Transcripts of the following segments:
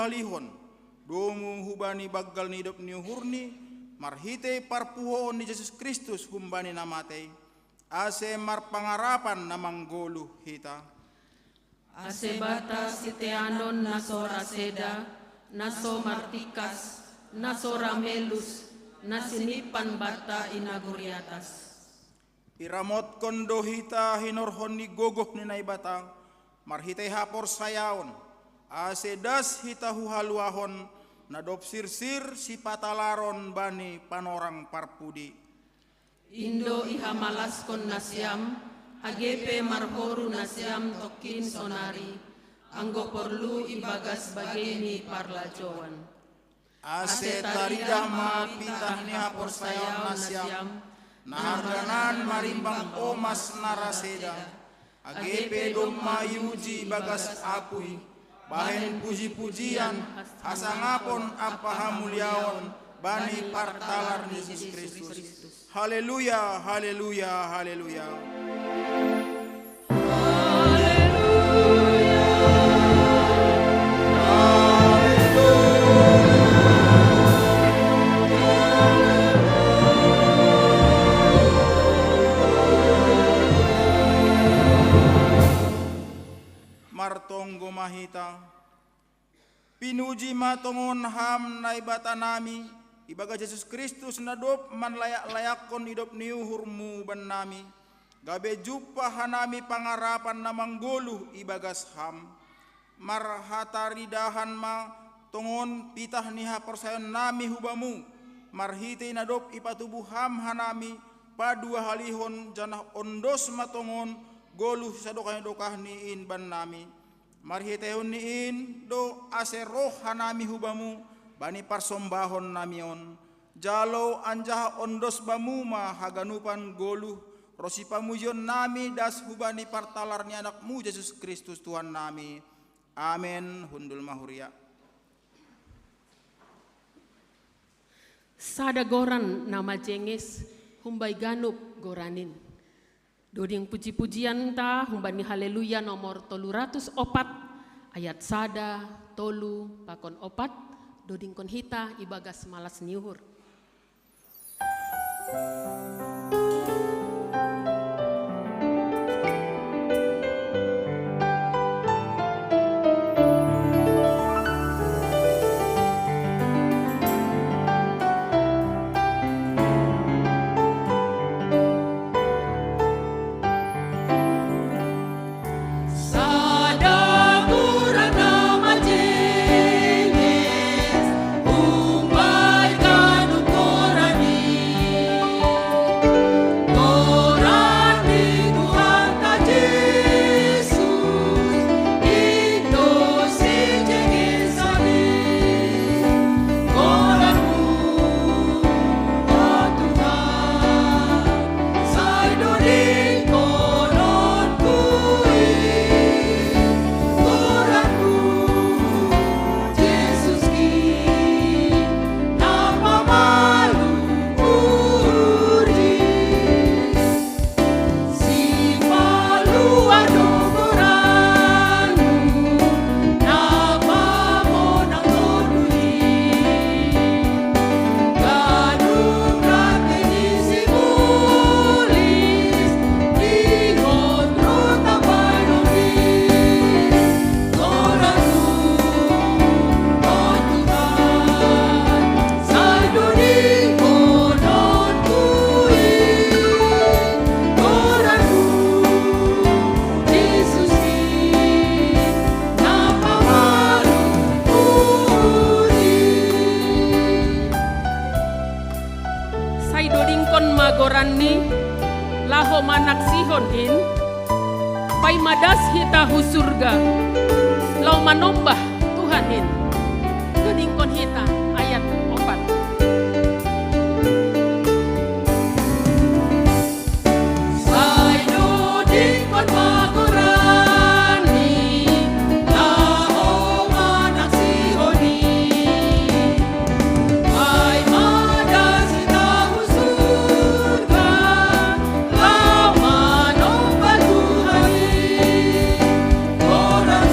halihon domu hubani baggal ni dop ni hurni marhite parpuho ni Yesus Kristus humbani namate ase marpangarapan namanggolu hita ase bata siteanon nasora seda naso martikas nasora melus nasinipan bata inaguriatas iramot kondo hita hinorhon ni gogok ni naibata marhite hapor sayaon ase das hita huhaluahon nadop sirsir si patalaron bani panorang parpudi Indo ihamalaskon nasyam hagepe marhoru nasyam tokin sonari anggo porlu ibagas bageni parlajoan ase taridah ma pitah ni hapor sayaon nasyam naharganan marimbang omas naraseda agepe domma yuji bagas akui bahen puji-pujian hasangapon apahamuliaon bani partalar Yesus Kristus. Haleluya, haleluya, haleluya. Martonggo mahita pinuji matongon ham naibata nami ibaga Yesus Kristus nadop man layak-layakon idop niuhurmu ban nami gabe jupa hanami pangarapan namanggoluh ibagas ham marhataridahan ma tongon pitah niha persayon nami hubamu marhite nadop ipatubuh ham hanami padua halihon janah ondos matongon goluh sadokah niin ban nami marhitehon niin do ase roh hanami hubamu bani parsombahon namion jalo anjah ondos bamuma haganupan goluh rosi pamujon nami das hubani partalar ni anakmu Yesus Kristus Tuhan nami amin hundul mahuria sada goran nama jenges humbai ganup goranin doding puji-pujian ta humbani haleluya nomor 304 ayat sada tolu pakon opat doding kon hita ibagas malas niuhur. Magorani laho manak sihon in pai madas hita husurga lau manombah Tuhan in kedingkon hita ayat 4 Saido dingkon magorani laho manak sihon in pai madas hita husurga lau manombah Tuhan in Tuhan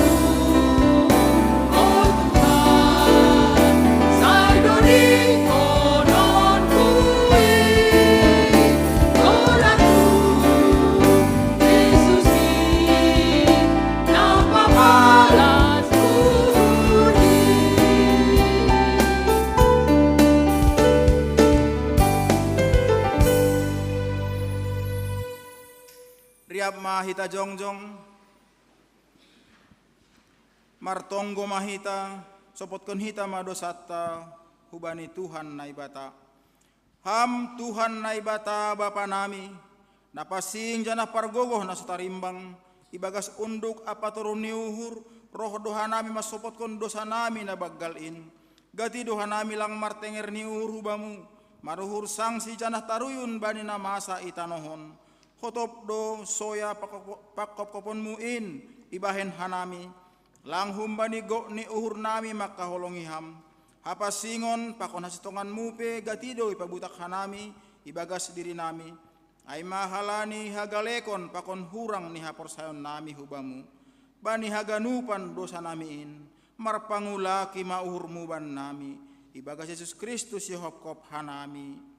mahita jongjong, martonggo mahita, sopotkon hita madosata, hubani Tuhan naibata. Ham Tuhan naibata Bapa nami, napasing jana pargogoh na sutarimbang, ibagas unduk apa turun niuhur, roh doha nami masopotkon dosa nami na baggalin. Gati doha nami lang martenger niuhur hubamu, maruhur sangsi jana taruyun bani na masa itanohon. Khotop do soya pakopkopon muin, ibahen hanami, lang humbani go ni uhur nami makaholongiham. Hapasingon pakon hasitongan mupe gatido ipabutak hanami ibagas diri nami ay mahalani hagalekon pakon hurang ni haporsayon nami hubamu bani haganupan dosa namiin marpangulaki mauhurmu ban nami ibagas Yesus Kristus yehopkop hanami.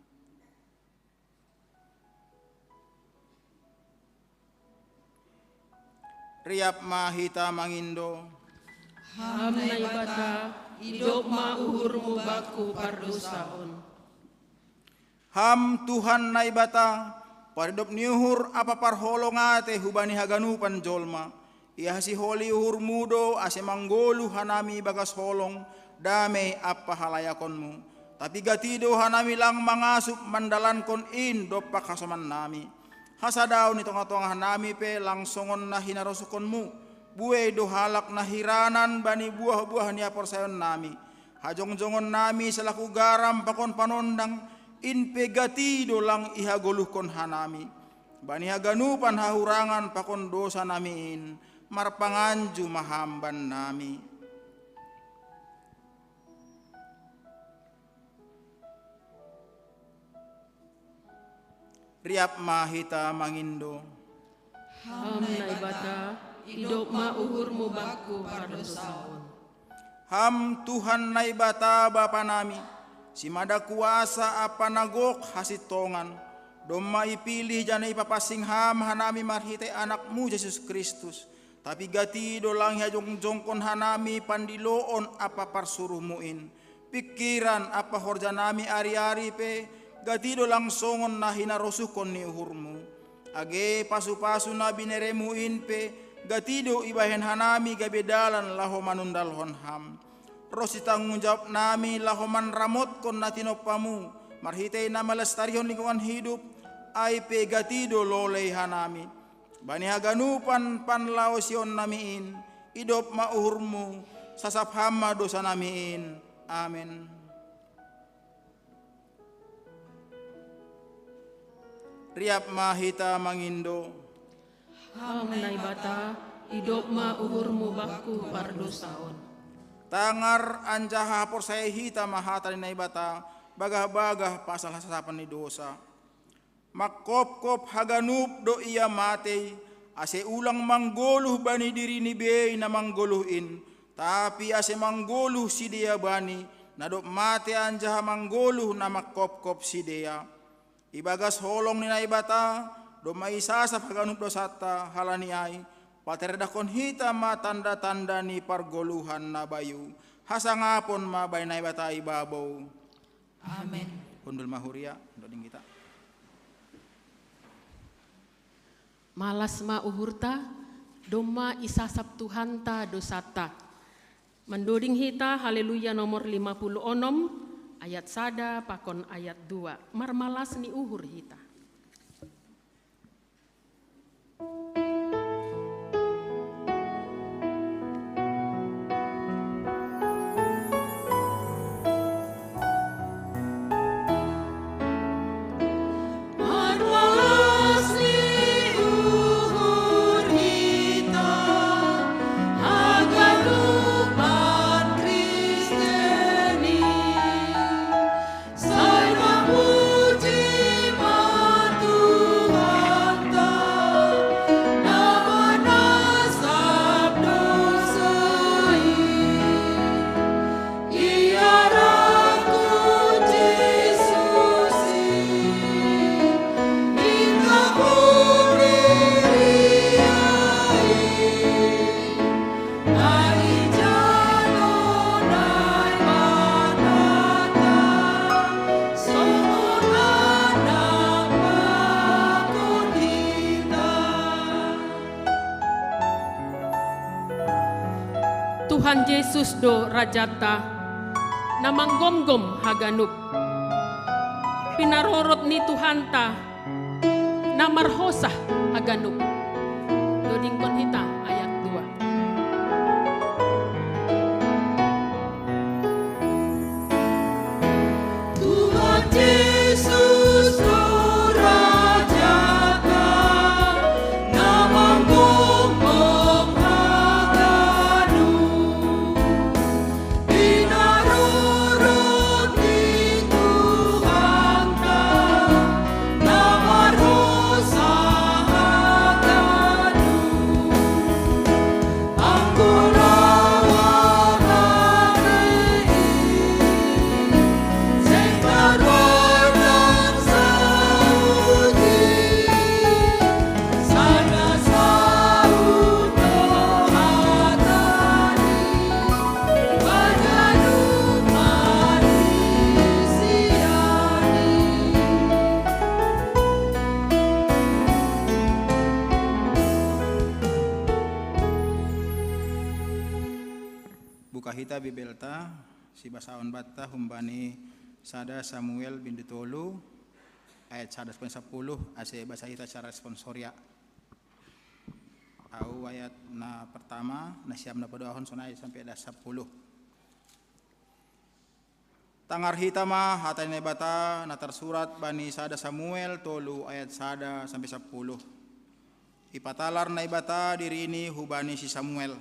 Riap mahita mangindo Ham naibata idop mauhurmu baku pardosaon. Ham Tuhan naibata paridop niuhur apa parholongate hubani haganupan jolma. Ia hasi holi uhur mudo ase manggolu hanami bagas holong damai apa halayakonmu. Tapi gatido hanami lang mangasup mandalankon in dopak hasoman nami. Hasadaw ni tonga-tonga hanami pe langsongon na hinarosukonmu. Buwe do halak na hiranan bani buah-buah niya porsayon nami. Hajong-jongon nami selaku garam pakon panondang inpe gatido lang ihagoluhkon hanami. Bani haganupan hahurangan pakon dosa namiin marpanganju mahamban nami. Riap mahita mangindo Ham naibata idop mauhurmu baku pardosaon. Ham Tuhan naibata Bapa nami, si mada kuasa apa nagok hasitongan, doma ipilih jana ipapasing ham hanami marhite anakmu Yesus Kristus, tapi gati dolang hajong-jongkon hanami pandiloon apa parsuruhmuin, pikiran apa horjanami ari-ari pe, gati dolang songon na hinarosuhkon ni uhurmu, age pasu-pasu na bineremuin pe, gatido ibahen hanami gabedalan laho manundalhon ham. Rosi tanggung jawab nami laho man ramot kon natinopamu. Marhitay na malastarihon lingkungan hidup ay pe gatido lolay hanami. Bani haganupan panlao siyon namiin. Idop mauhurmu sasaphama dosa namiin. Amen. Riap mahita mangindo Ham naibata idop mauhurmu baku pardosaon. Tangar anjaha porsaya hita mahata ni naibata bagah-bagah pasal hasapan ni dosa. Makop-kop haganup do iya matei ase ulang manggoluh bani diri ni bey na manggoluhin tapi ase manggoluh si dia bani nadop mate anjaha manggoluh na makop-kop si dia. Ibagas holong ni naibata do maisasap haganup dosata halani ay paterdakon hita ma tanda-tanda ni pargoluhan na bayu hasangapon ma bay naibata ibabaw. Amen. Kundul mahuria doding kita. Malas ma uhurta doma isasap Tuhanta dosata. Mendoding hita haleluya nomor 56 ayat sada pakon ayat 2. Marmalas ni uhur hita. Puji Tuhan Yesus do rajata namanggomgom haganup. Pinarorot ni Tuhan ta namarhosah haganup. Dodingkon hita ayat 2. Tuhan Yesus do rajata namanggomgom haganup. Pinarorot ni Tuhan ta namarhosah haganup. Anggurawan hangei sing tarwarnang saudi sana saud do hatani haganup manisiani. Buka hita bibelta si basaon batta humbani sada Samuel bintu tolu ayat 110 ase bahasa hita cara sponsoria. Au ayat na pertama na siam na paduahon sonai sampai ada 10. Tangar hita mah hatai bata na tersurat bani sada Samuel tolu ayat sada sampai 10. Ipatalar na ibata diri ini hubani si Samuel.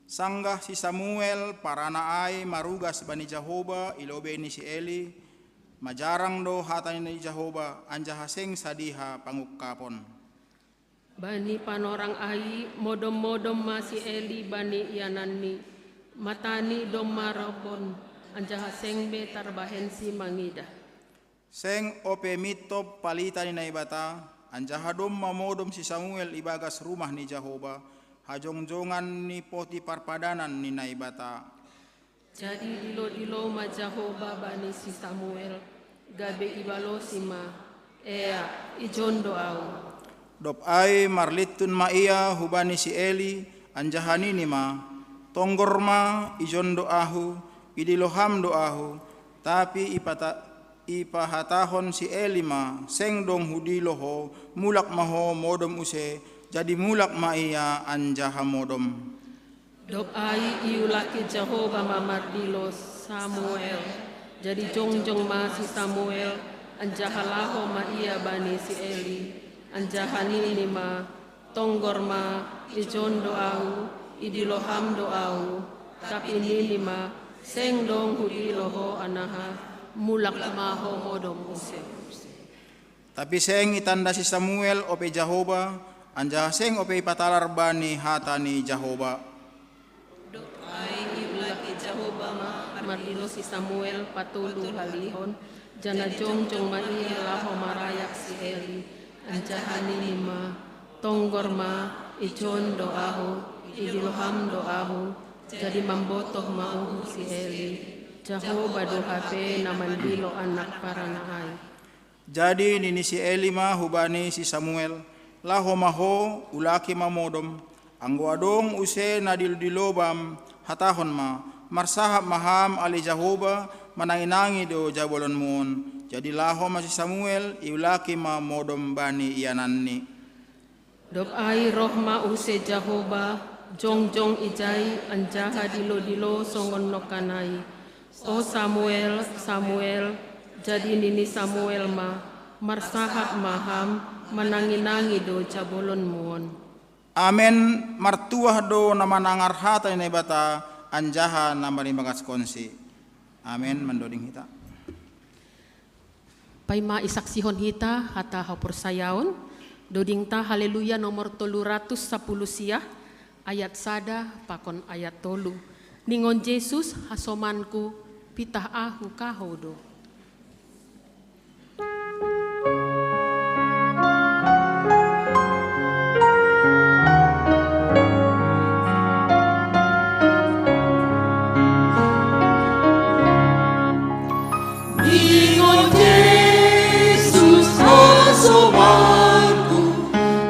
Sanggah si Samuel parana ay marugas bani Jahoba ilobe ni si Eli majarang do hatay ni Jahoba anja haseng sadiha pangukapon. Bani panorang ai modom-modom masih Eli bani yanani matani dom marabon anja haseng be tarbahensi mangida. Seng ope mitop palita ni naibata anja hadom mamodom si Samuel ibagas rumah ni Jahoba hajongjongan ni poti parpadanan ni naibata. Jadi dilo-dilo ma Jahoba bani si Samuel gabe ibalo sima ea ijondo au. Dop ay marlitun ma iya hubani si Eli anjahani ni ma tonggor ma ijondo ahu idiloham do ahu tapi ipahatahon si Eli ma seng dong hudiloho mulak maho modom use jadi mulak ma iya anjaha modom. Dop ai iulaki Jahoba mamardilo Samuel jadi jongjong ma si Samuel anjahalaho ma iya bani si Eli anjahani ni ma tonggor ma ijondo au idiloham do au tapi ini ma seng dong hudiloho anaha mulak maho modom use. Tapi seng itanda si Samuel ope Jahoba anja seng ope ipatalar bani hatani Jahoba. Dok ai iulaki Jahoba mardilo si Samuel patulu halihon jana jongjong ma iya laho marayak si Eli anjahani ni ma tonggor ma ijon do ahu idiloham do ahu jadi mambotoh ma uhu si Eli Jahoba do hape namandilo anak paranaai. Jadi nini si Eli ma hubani si Samuel laho maho ulaki mamodom anggo adong use nadil-dilobam hatahon ma marsahap maham ali Jahoba mananginangi do jabolon mun jadi laho ma si Samuel iulaki mamodom bani iananni. Dok ai roh ma use Jahoba jongjong ijai anjaha dilo-dilo songon nokanai. O Samuel, Samuel, jadi nini Samuel ma marsahap maham mananginangi do jabolon muon. Amen martuah do nama nangar hata ni bata anjaha nama limbagas konsi. Amen mendoding hita. Paima isaksihon hita hata hapur sayaon doding ta haleluya nomor 310 siah ayat sada pakon ayat tolu. Ningon Yesus hasomanku pitah ahu kahodo. Ningon Yesus hasomanku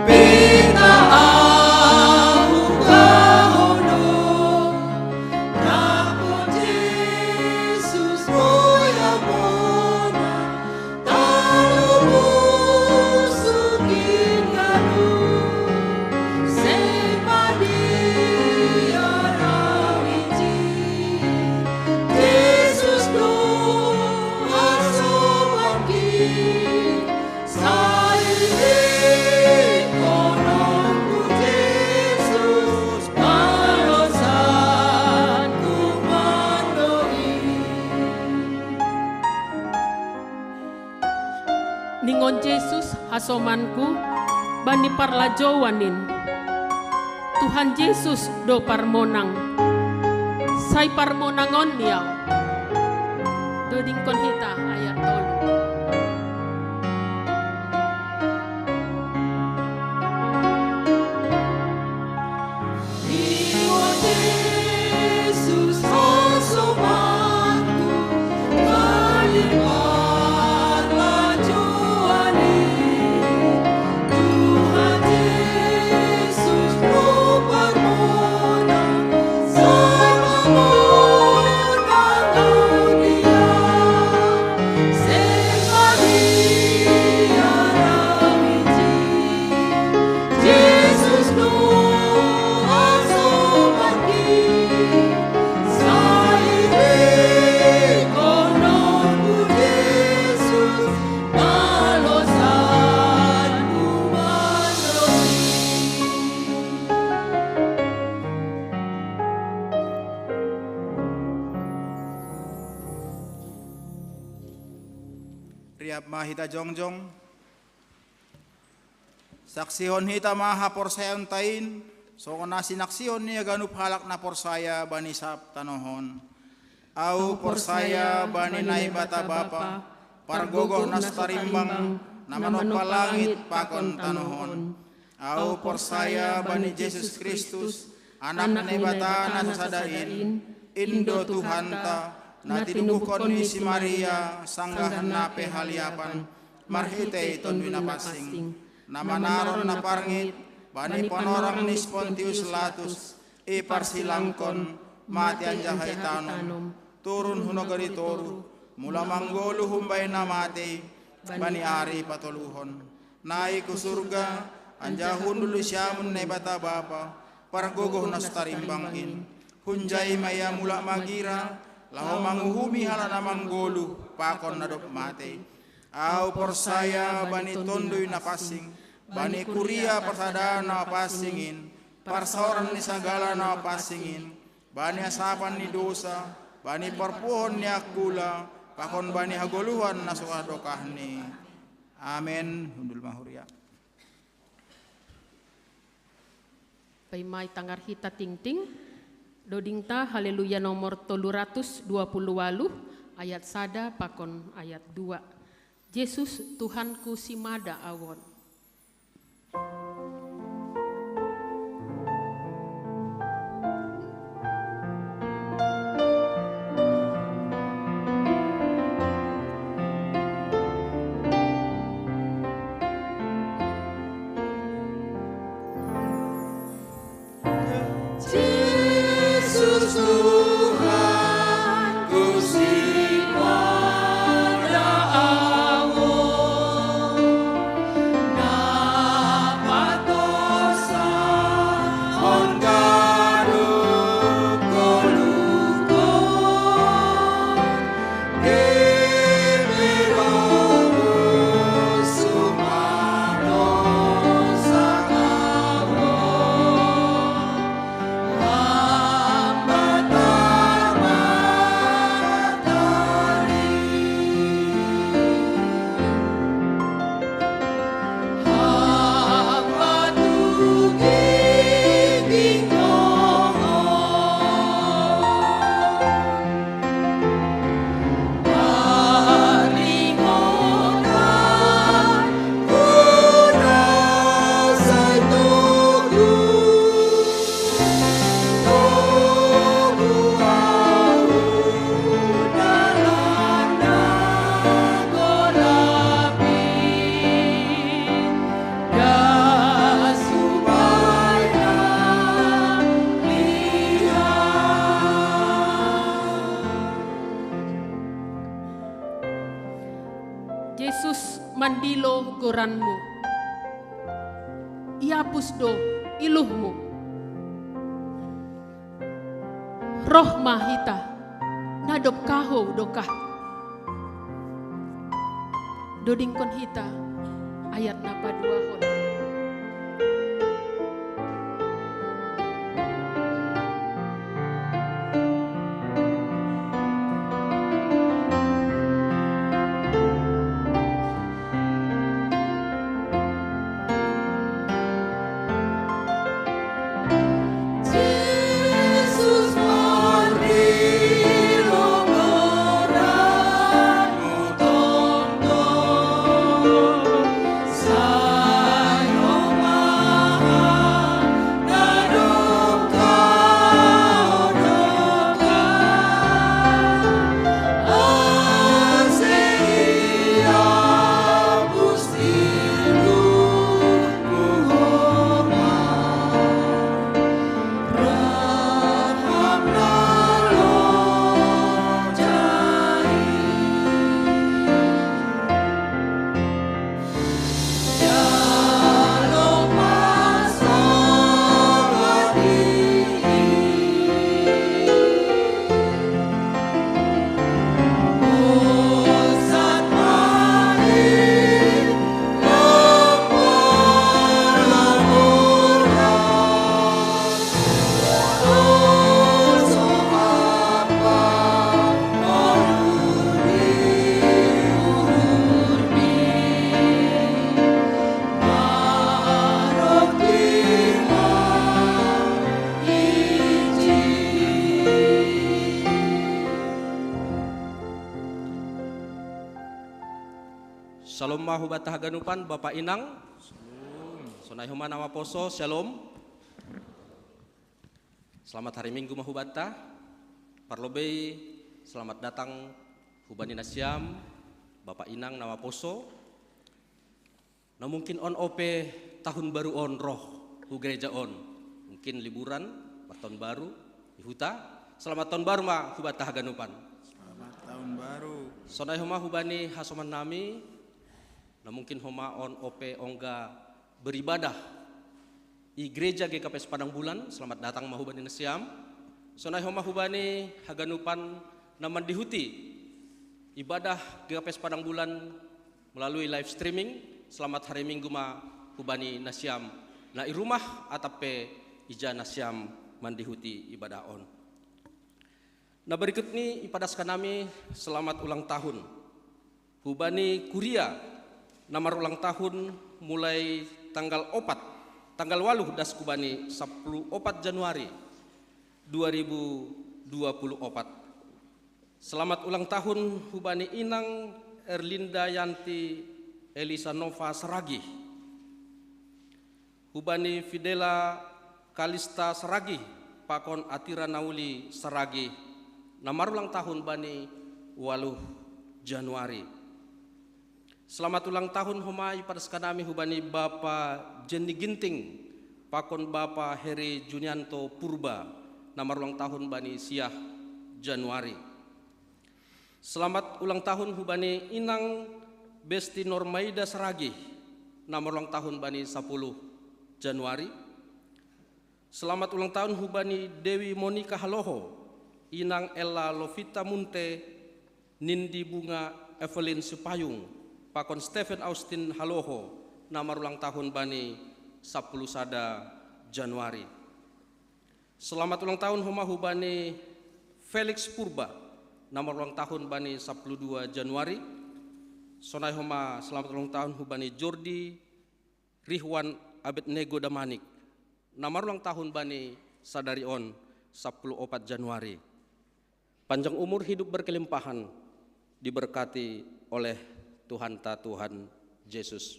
pitah ahu kahodo Ingon Yesus hasomanku bani parlajowanin. Tuhan Yesus do parmonang. Say parmonangon niya. Doding konhita ayat 3. Yesus hasomanku bani parlajowanin. Tuhan Yesus do parmonang, say parmonangon Dia. Sing Maria ramiji, Yesus do hasomanki. Saire kononku Yesus, balosanku manrosi. Riap mahita jongjong. Saksihon hita maha porsayon tain. So na sinaksihon niya ganup halak na porsaya bani sap tanohon. Au porsaya bani naibata bapa. Pargogoh nas tarimbang. Namanok palangit pakon tanohon. Au porsaya bani Jesus Kristus. Anak naibata na sadain. Indo Tuhanta. Na tinubukon ni si Maria, sanggahan na pehaliapan, marhite iton winapasing, na manaron na parngit, bani panorang ni Pontius Latus, iparsilangkon, mati anjahay tanom, turun hunogari toru, mula manggolo humbay na mati, bani ari patuluhon, nai kusurga, anjahun dulu siyamun na bata bapa, pargogoh nas tarimbangin, hunjay maya mula magira, laho manguhumi halana manggolu pakon na dop mate. Au porsaya bani tondoy na pasing, bani kuria persada na pasingin, parsaoran ni sagala na pasingin, bani asapan ni dosa, bani parpuhon ni akula, pakon bani hagoluhan na sukadokah ni. Amen. Hundul mahuria. Paimay tangar hita ting-ting. Dodingta haleluya nomor 328 ayat 1 pakon ayat 2. Yesus Tuhanku simada awon. Yesus Tuhanku simada awon, dapat dosa on garuk kolukon, gemiromu sumado sakawon. Yesus mandilo goranmu. Iapus do iluhmu. Roh mahita nadop kaho dokah. Dodingkon hita ayat napa 2 hon. Shalom mahubata haganupan Bapak Inang. Sonai homa nama poso, shalom. Selamat hari Minggu mahubata. Parlobei, selamat datang hubani nasiam, Bapak Inang nama poso. Nah mungkin on ope tahun baru on roh, hu gereja on. Mungkin liburan, tahun baru, di huta. Selamat tahun baru ma hubata haganupan. Selamat tahun baru. Sonai homa hubani hasoman nami. Nah mungkin homa on ope ongga beribadah di gereja GKPS Padang Bulan. Selamat datang mahubani nasiam. Sonai homa hubani haganupan naman dihuti ibadah GKPS Padang Bulan melalui live streaming. Selamat hari Minggu ma hubani nasiam. Na i rumah atape ija nasiam mandihuti ibadah on. Nah berikut ini ipadaskan nami selamat ulang tahun hubani Kuria. Namar ulang tahun mulai tanggal 8 tanggal 8 das kubani 14 Januari 2024. Selamat ulang tahun hubani Inang Erlinda Yanti Elisa Nova Saragi, hubani Fidela Kalista Saragi, Pakon Atira Nauli Saragi. Namar ulang tahun bani 8 Januari. Selamat ulang tahun homai pada sekanami hubani Bapak Jenny Ginting, Pakon Bapak Heri Junianto Purba. Namar ulang tahun bani Siah Januari. Selamat ulang tahun hubani Inang Besti Normaida Saragi. Namar ulang tahun bani 10 Januari. Selamat ulang tahun hubani Dewi Monika Haloho, Inang Ella Lovita Munte, Nindi Bunga Evelyn Supayung, Pakon Stephen Austin Haloho. Namar ulang tahun bani 10 sada Januari. Selamat ulang tahun homa hubani Felix Purba. Namar ulang tahun bani 12 Januari. Sonai homa selamat ulang tahun hubani Jordi Rihwan Abednego Damanik. Namar ulang tahun bani sadari on 14 Januari. Panjang umur, hidup berkelimpahan, diberkati oleh Tuhan Yesus.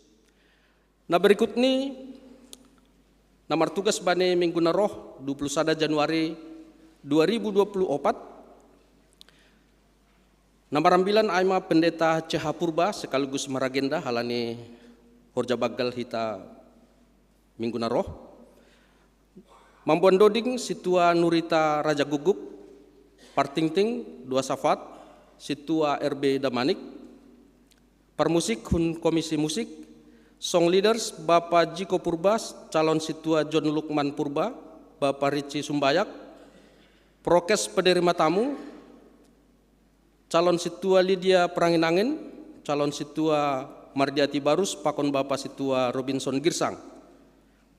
Nah berikut ini namar tugas bani Minggu Naroh 21 Januari 2024. Namar ambilan aima pendeta CH Purba sekaligus maragenda halani horja bagal hita Minggu Naroh. Mambuan doding situa Nurita Raja Gugup, Partingting 2 Safat, situa RB Damanik. Permusik hun komisi musik, song leaders Bapak Jiko Purbas, calon situa John Lukman Purba, Bapak Ricci Sumbayak. Prokes penerima tamu, calon situa Lydia Peranginangin, calon situa Mardiati Barus, Pakon Bapak situa Robinson Girsang.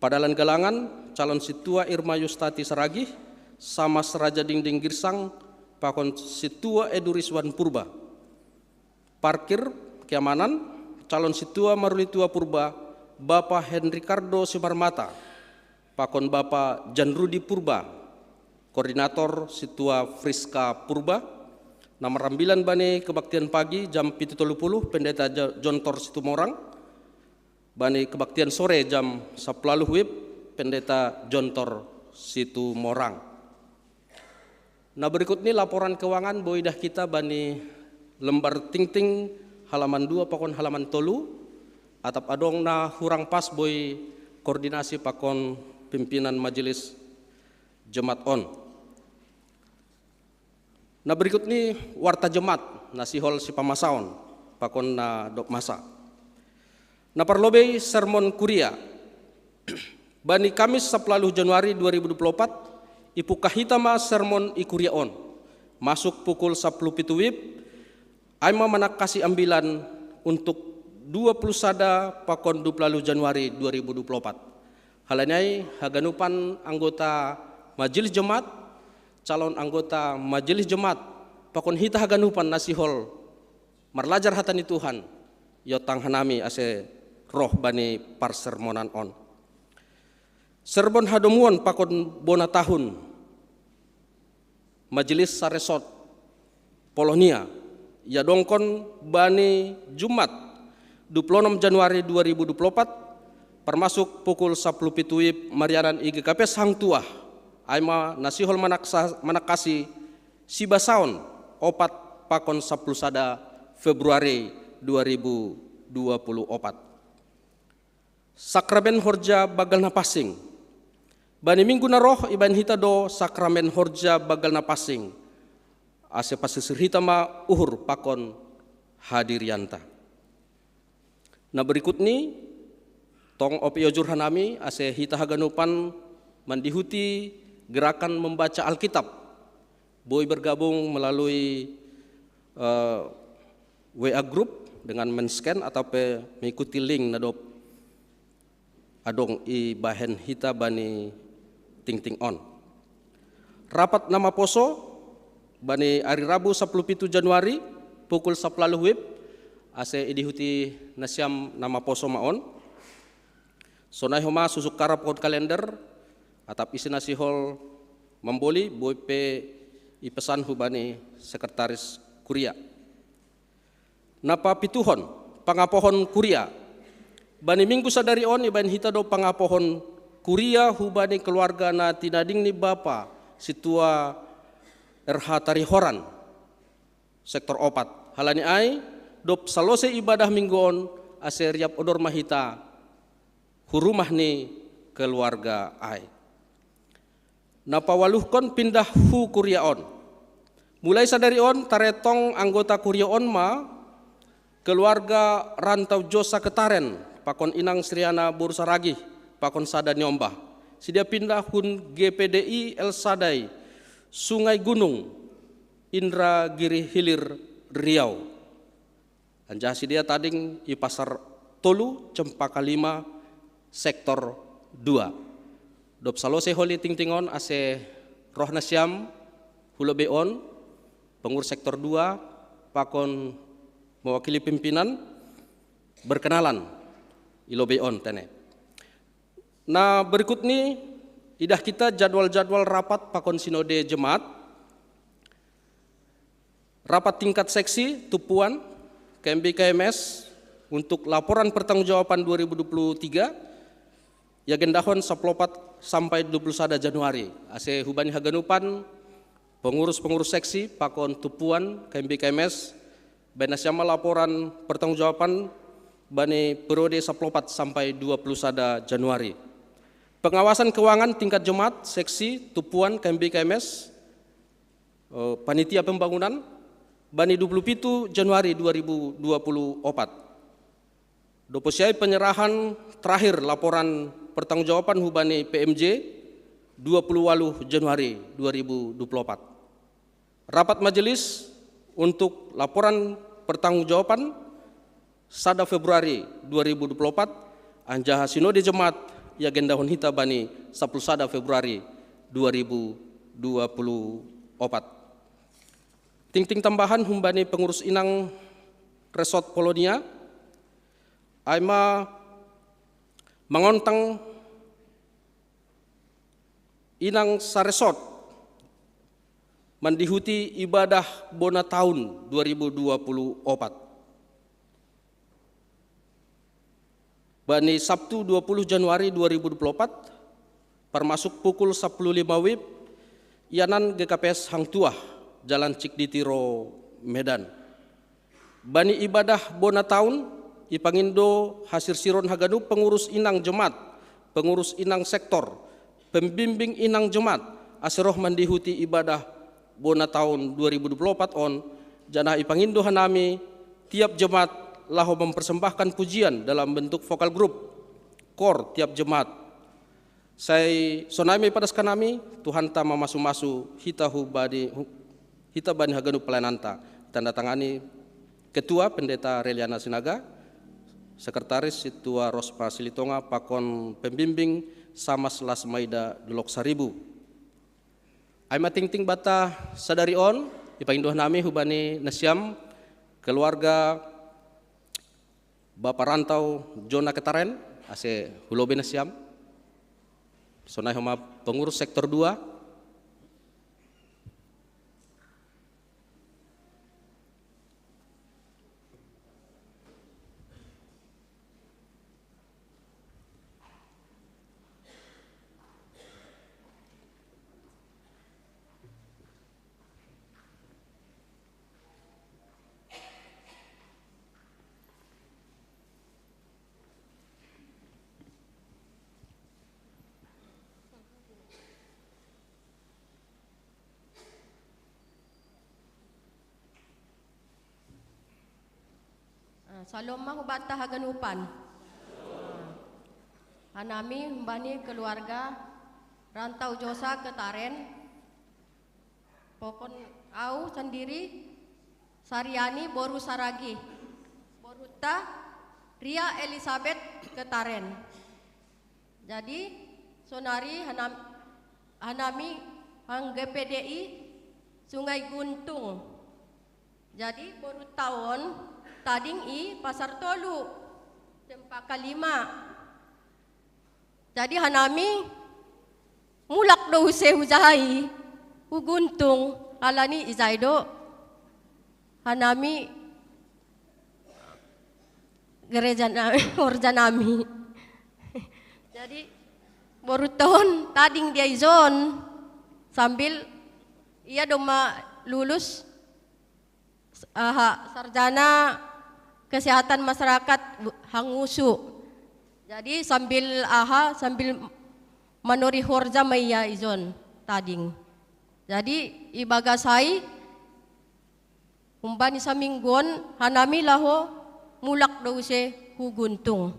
Padalan Galangan, calon situa Irma Yustati Saragih, sama Seraja Dingding Girsang, Pakon situa Edu Rizwan Purba. Parkir Keamanan, calon situa Marulitua Purba, Bapak Henricardo Simarmata, Pakon Bapak Jan Rudi Purba, Koordinator situa Friska Purba. Namar rambilan bani kebaktian pagi jam 7.30 Pendeta Jontor Situmorang. Bani kebaktian sore jam 10 WIB Pendeta Jontor Situmorang. Nah berikut ini laporan keuangan boidah kita bani lembar ting-ting halaman 2 pakon halaman tolu atap adong na hurang pas boy koordinasi pakon pimpinan majelis jemaat on. Nah berikut ini warta jemaat nasihol si pamasaon pakon na dok masa. Nah parlobei sermon Kuria bani Kamis 10 Januari 2024 ipu kahitama sermon ikuria on masuk pukul 10 WIB. Aima manakasi ambilan untuk 20 sada pakon 20 Januari 2024. Halanai haganupan anggota majelis jemaat, calon anggota majelis jemaat, pakon hita haganupan nasihol marlajar hatani Tuhan, yotang hanami ase roh bani parsermonan on. Sermon hadomuan pakon bona tahun, majelis saresot Polonia. Ya dongkon bani Jumat 26 Januari 2024 permasuk pukul 10 WIB Marianan IGKP Hang Tuah aima nasihol manakasi sibasaon opat pakon 10 sada Februari 2024. Sakramen Horja bagal na pasing. Bani minggu na roh iban hita do sakramen Horja bagal na pasing. Ase pasisir hita ma uhur pakon hadirianta. Na berikut ni tong opi ojur hanami ase hita haganupan mandihuti gerakan membaca Alkitab. Boy bergabung melalui WA group dengan men-scan atau mengikuti link nadop adong i bahen hita bani ting on. Rapat nama poso bani hari Rabu 17 Januari pukul 10 WIB ase idihuti nasyam nama poso maon. Sonai homa susuk karap kod kalender atap isi nasihol memboli boy pe ipesan hubani sekretaris kuria. Napa pituhon pangapohon kuria. Bani minggu sadari on iban hita do pangapohon kuria hubani keluarga na tinading ni bapa situa RH Tarihoran sektor opat. Halani ai dop salose ibadah minggon ase riap odor mahita hurumah ni keluarga ai. Napa waluhkon pindah hu kuria on. Mulai sadari on taretong anggota kuria on ma keluarga rantau Josa Ketaren pakon inang Sriana Bursaragi pakon sada nyombah. Sidia pindah hun GPDI El Sadai Sungai Gunung Indra Giri Hilir Riau. Anjah sidia tading i pasar Tolu Cempaka 5 sektor 2. Dop salose holi ting-tingon ase roh nasyam hulobeon pengurus sektor 2 pakon mewakili pimpinan berkenalan ilobeon tene. Nah berikut ini idah kita jadwal-jadwal rapat pakon sinode jemaat. Rapat tingkat seksi tupuan KMB KMS untuk laporan pertanggungjawaban 2023 ya gendahon 14 sampai 21 Januari. Ase hubani haganupan pengurus-pengurus seksi pakon tupuan KMB KMS benasyama laporan pertanggungjawaban bani periode 14 sampai 21 Januari. Pengawasan keuangan tingkat jemaat seksi tupuan KMB KMS panitia pembangunan bani 27 Januari 2024. Doposiai penyerahan terakhir laporan pertanggungjawaban hubani PMJ 28 Januari 2024. Rapat majelis untuk laporan pertanggungjawaban sada Februari 2024 anjaha sinode jemaat ya gendahon hita bani 10 sada Februari 2024. Ting-ting tambahan humbani pengurus inang Resort Polonia aima mengontang inang saresort mandihuti ibadah bona tahun 2024. Bani Sabtu 20 Januari 2024 permasuk pukul 10.05 WIB Yanan GKPS Hang Tuah Jalan Cikditiro Medan. Bani ibadah bona tahun ipangindo hasir siron haganu pengurus inang jemaat, pengurus inang sektor, pembimbing inang jemaat asiroh mandihuti ibadah bona tahun 2024 on janah ipangindo hanami tiap jemaat laho mempersembahkan pujian dalam bentuk vokal grup kor tiap jemaat. Saya sonami padas kanami Tuhan ta mamasu-masu hita bani haganu pelananta tanda tangani Ketua Pendeta Reliana Sinaga, Sekretaris Situa Rospa Silitonga pakon pembimbing Samas Las Maida Delok Saribu. Aima ting-ting bata sadari on ipangindoh nami hubani nasyam keluarga Bapak Rantau Jona Ketaren ase hulobe nasyam sonai homa pengurus sektor 2 Salom mah hubata haganupan. Hanami humbani keluarga rantau Josa ke Taren. Pokon au sendiri Sariani Boru Saragi. Boruta Ria Elizabeth ke Taren. Jadi sonari hanami hang GPDI Sungai Guntung. Jadi baru tahun tading i Pasar Tolu Cempaka 5. Jadi hanami mulak do husehujai Guntung alani izaido hanami gereja nami orja nami. Jadi baru tahun tading dia izon sambil ia doma lulus sarjana kesehatan masyarakat hangusu. Jadi sambil manori horja maya izon tading. Jadi ibagasai umbani saminggon hanami laho mulak dause huguntung.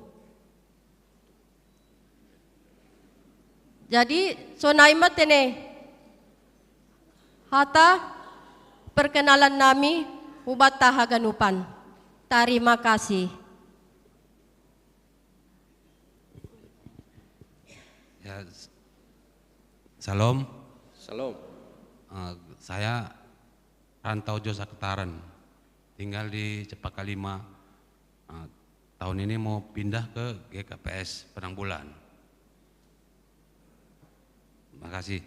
Jadi sonaimat tene hata perkenalan nami ubat tahaganupan. Terima kasih. Ya, salam. Salam. Saya rantau Josa Ketaran, tinggal di Cempaka 5. Tahun ini mau pindah ke GKPS Padang Bulan. Terima kasih.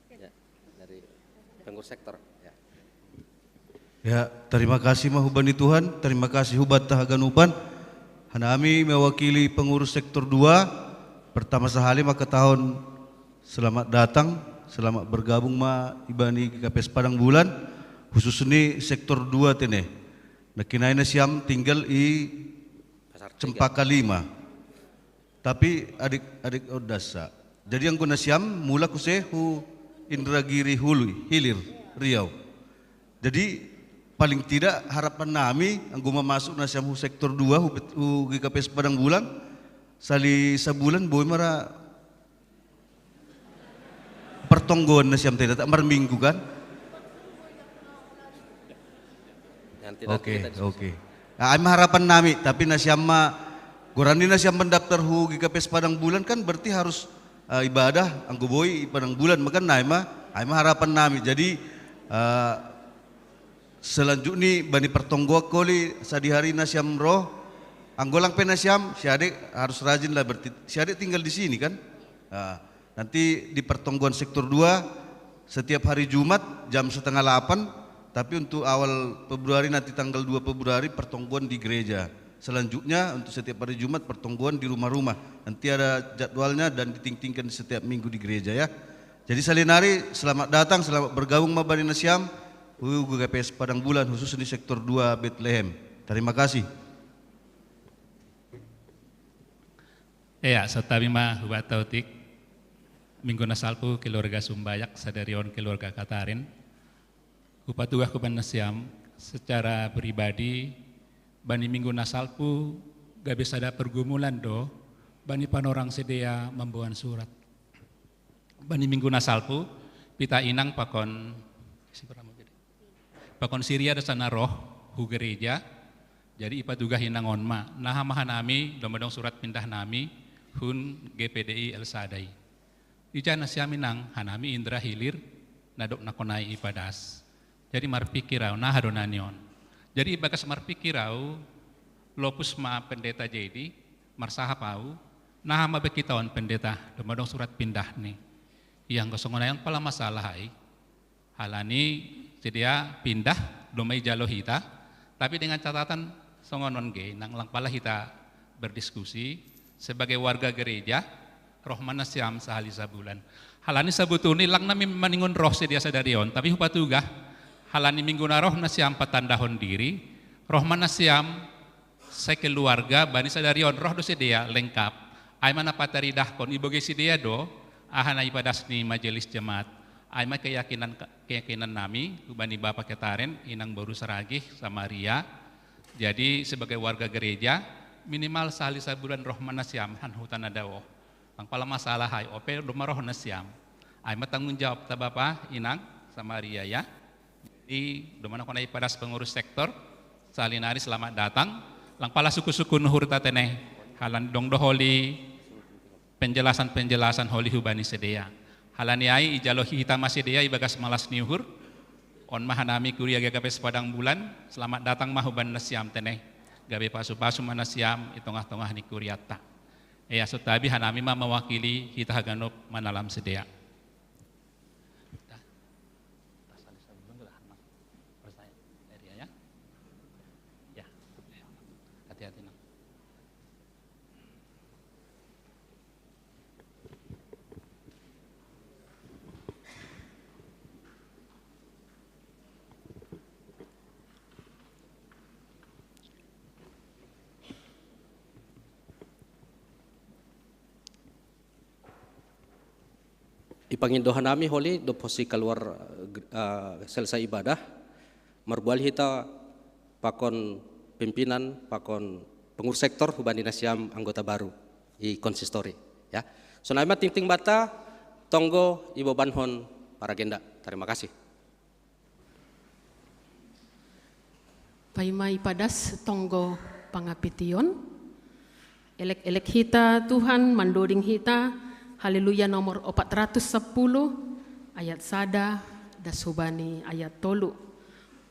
Ya, dari pengurus sektor. Ya. Ya, terima kasih mahubani Tuhan, terima kasih hubat tahaganupan. Hanami mewakili pengurus sektor 2. Pertama sekali maka tahun selamat datang, selamat bergabung ma ibani GKPS Padang Bulan, khusus ini sektor 2 tene. Nakinaina siam tinggal i Cempaka 5. Tapi adik-adik odasa. Jadi yang guna siam mula kusehu Indragiri Hilir Riau. Jadi paling tidak harapan nami angguma masuk na siam sektor 2 GKPS Padang Bulan sali sebulan boy mara pertonggon na siam tidak tak minggu kan? Oke. Nah, harapan nami tapi na siam gorani na siam mendaftar hu GKPS Padang Bulan kan berarti harus ibadah anggo boy Padang Bulan makan naima harapan nami. Jadi selanjutnya bani pertonggo koli sadihari na siam roh anggolang pena siam si adik harus rajin lah berarti si adik tinggal di sini kan? Nanti di pertongguan sektor 2 setiap hari Jumat jam 7:30, tapi untuk awal Februari nanti tanggal 2 Februari pertongguan di gereja. Selanjutnya untuk setiap hari Jumat pertongguan di rumah-rumah. Nanti ada jadwalnya dan ditingtingkan setiap minggu di gereja ya. Jadi salinari selamat datang, selamat bergabung mabani nasiam GKPS Padang Bulan khusus di sektor 2 Bethlehem. Terima kasih. Ya, setabi mah hubatautik minggu nasalpu keluarga Sumbayak sadarion keluarga Katarin. Hupatuah kuban nasiam secara pribadi bani minggu nasalpu gak bisa ada pergumulan do bani panorang sedia membuat surat. Bani minggu nasalpu pita inang pakon Syria dasana roh hu gereja. Jadi ipatuga hinang onma nah mahan nami domodong surat pindah nami hun GPDI El Sadai. Ijana siaminang hanami Indra Hilir nadok nakonai ipadas. Jadi marpikirau nah hadonanion. Jadi ibagas marpikirau lopus ma pendeta jadi marsahapau nah mabekitaon pendeta domodong surat pindah nih. Yang kosongonayang pala masalah hai. Halani sedia pindah domai jalo hita tapi dengan catatan songonon ge nang lang pala hita berdiskusi sebagai warga gereja rohmana siam sahali sabulan. Halani sabutuni lang nami maningon roh sedia sadarion, tapi hupatuga halani minggu na roh na siam patandahon diri, rohmana siam sa keluarga bani sadarion roh do sedia lengkap. Ay mana pataridah kon iboge sedia do ahana ibadas ni majelis jemaat. Ay ma keyakinan nami bani Bapak Ketaren inang Boru Saragih sama Ria Jadi sebagai warga gereja minimal sehari sebulan roh manasiam han hutan adawo. Ang pala masalah hai ope rumah roh nasiam. Ay matanggung jawab ta Bapak Inang sama Ria ya. Jadi domana konai padas pengurus sektor salinari selamat datang. Lang pala suku-suku nuhur tatene halan dong doholi penjelasan holi hubani sedea. Halani ai ijalohi hitam sedea ibagas malas niuhur. On mahanami kuria GKP Padang Bulan, selamat datang mahuban nasiam teneh. Gabe pasu-pasu manasiam itongah-tongah ni kuriata. Ya sutabi hanami mah mewakili kita haganop manalam sedea. Hati-hati nang. Ipangindohan nami holi do posi keluar selesai ibadah marbual hita pakon pimpinan pakon pengurus sektor hubani nasiam anggota baru i konsistori ya. So naima ting bata tonggo ibo banhon para agenda. Terima kasih. Paimai padas tonggo pangapition. Elek-elek hita Tuhan mandoding hita. Haleluya nomor 410 ayat sada dasubani ayat tolu.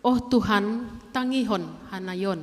Oh Tuhan tangihon hanayon.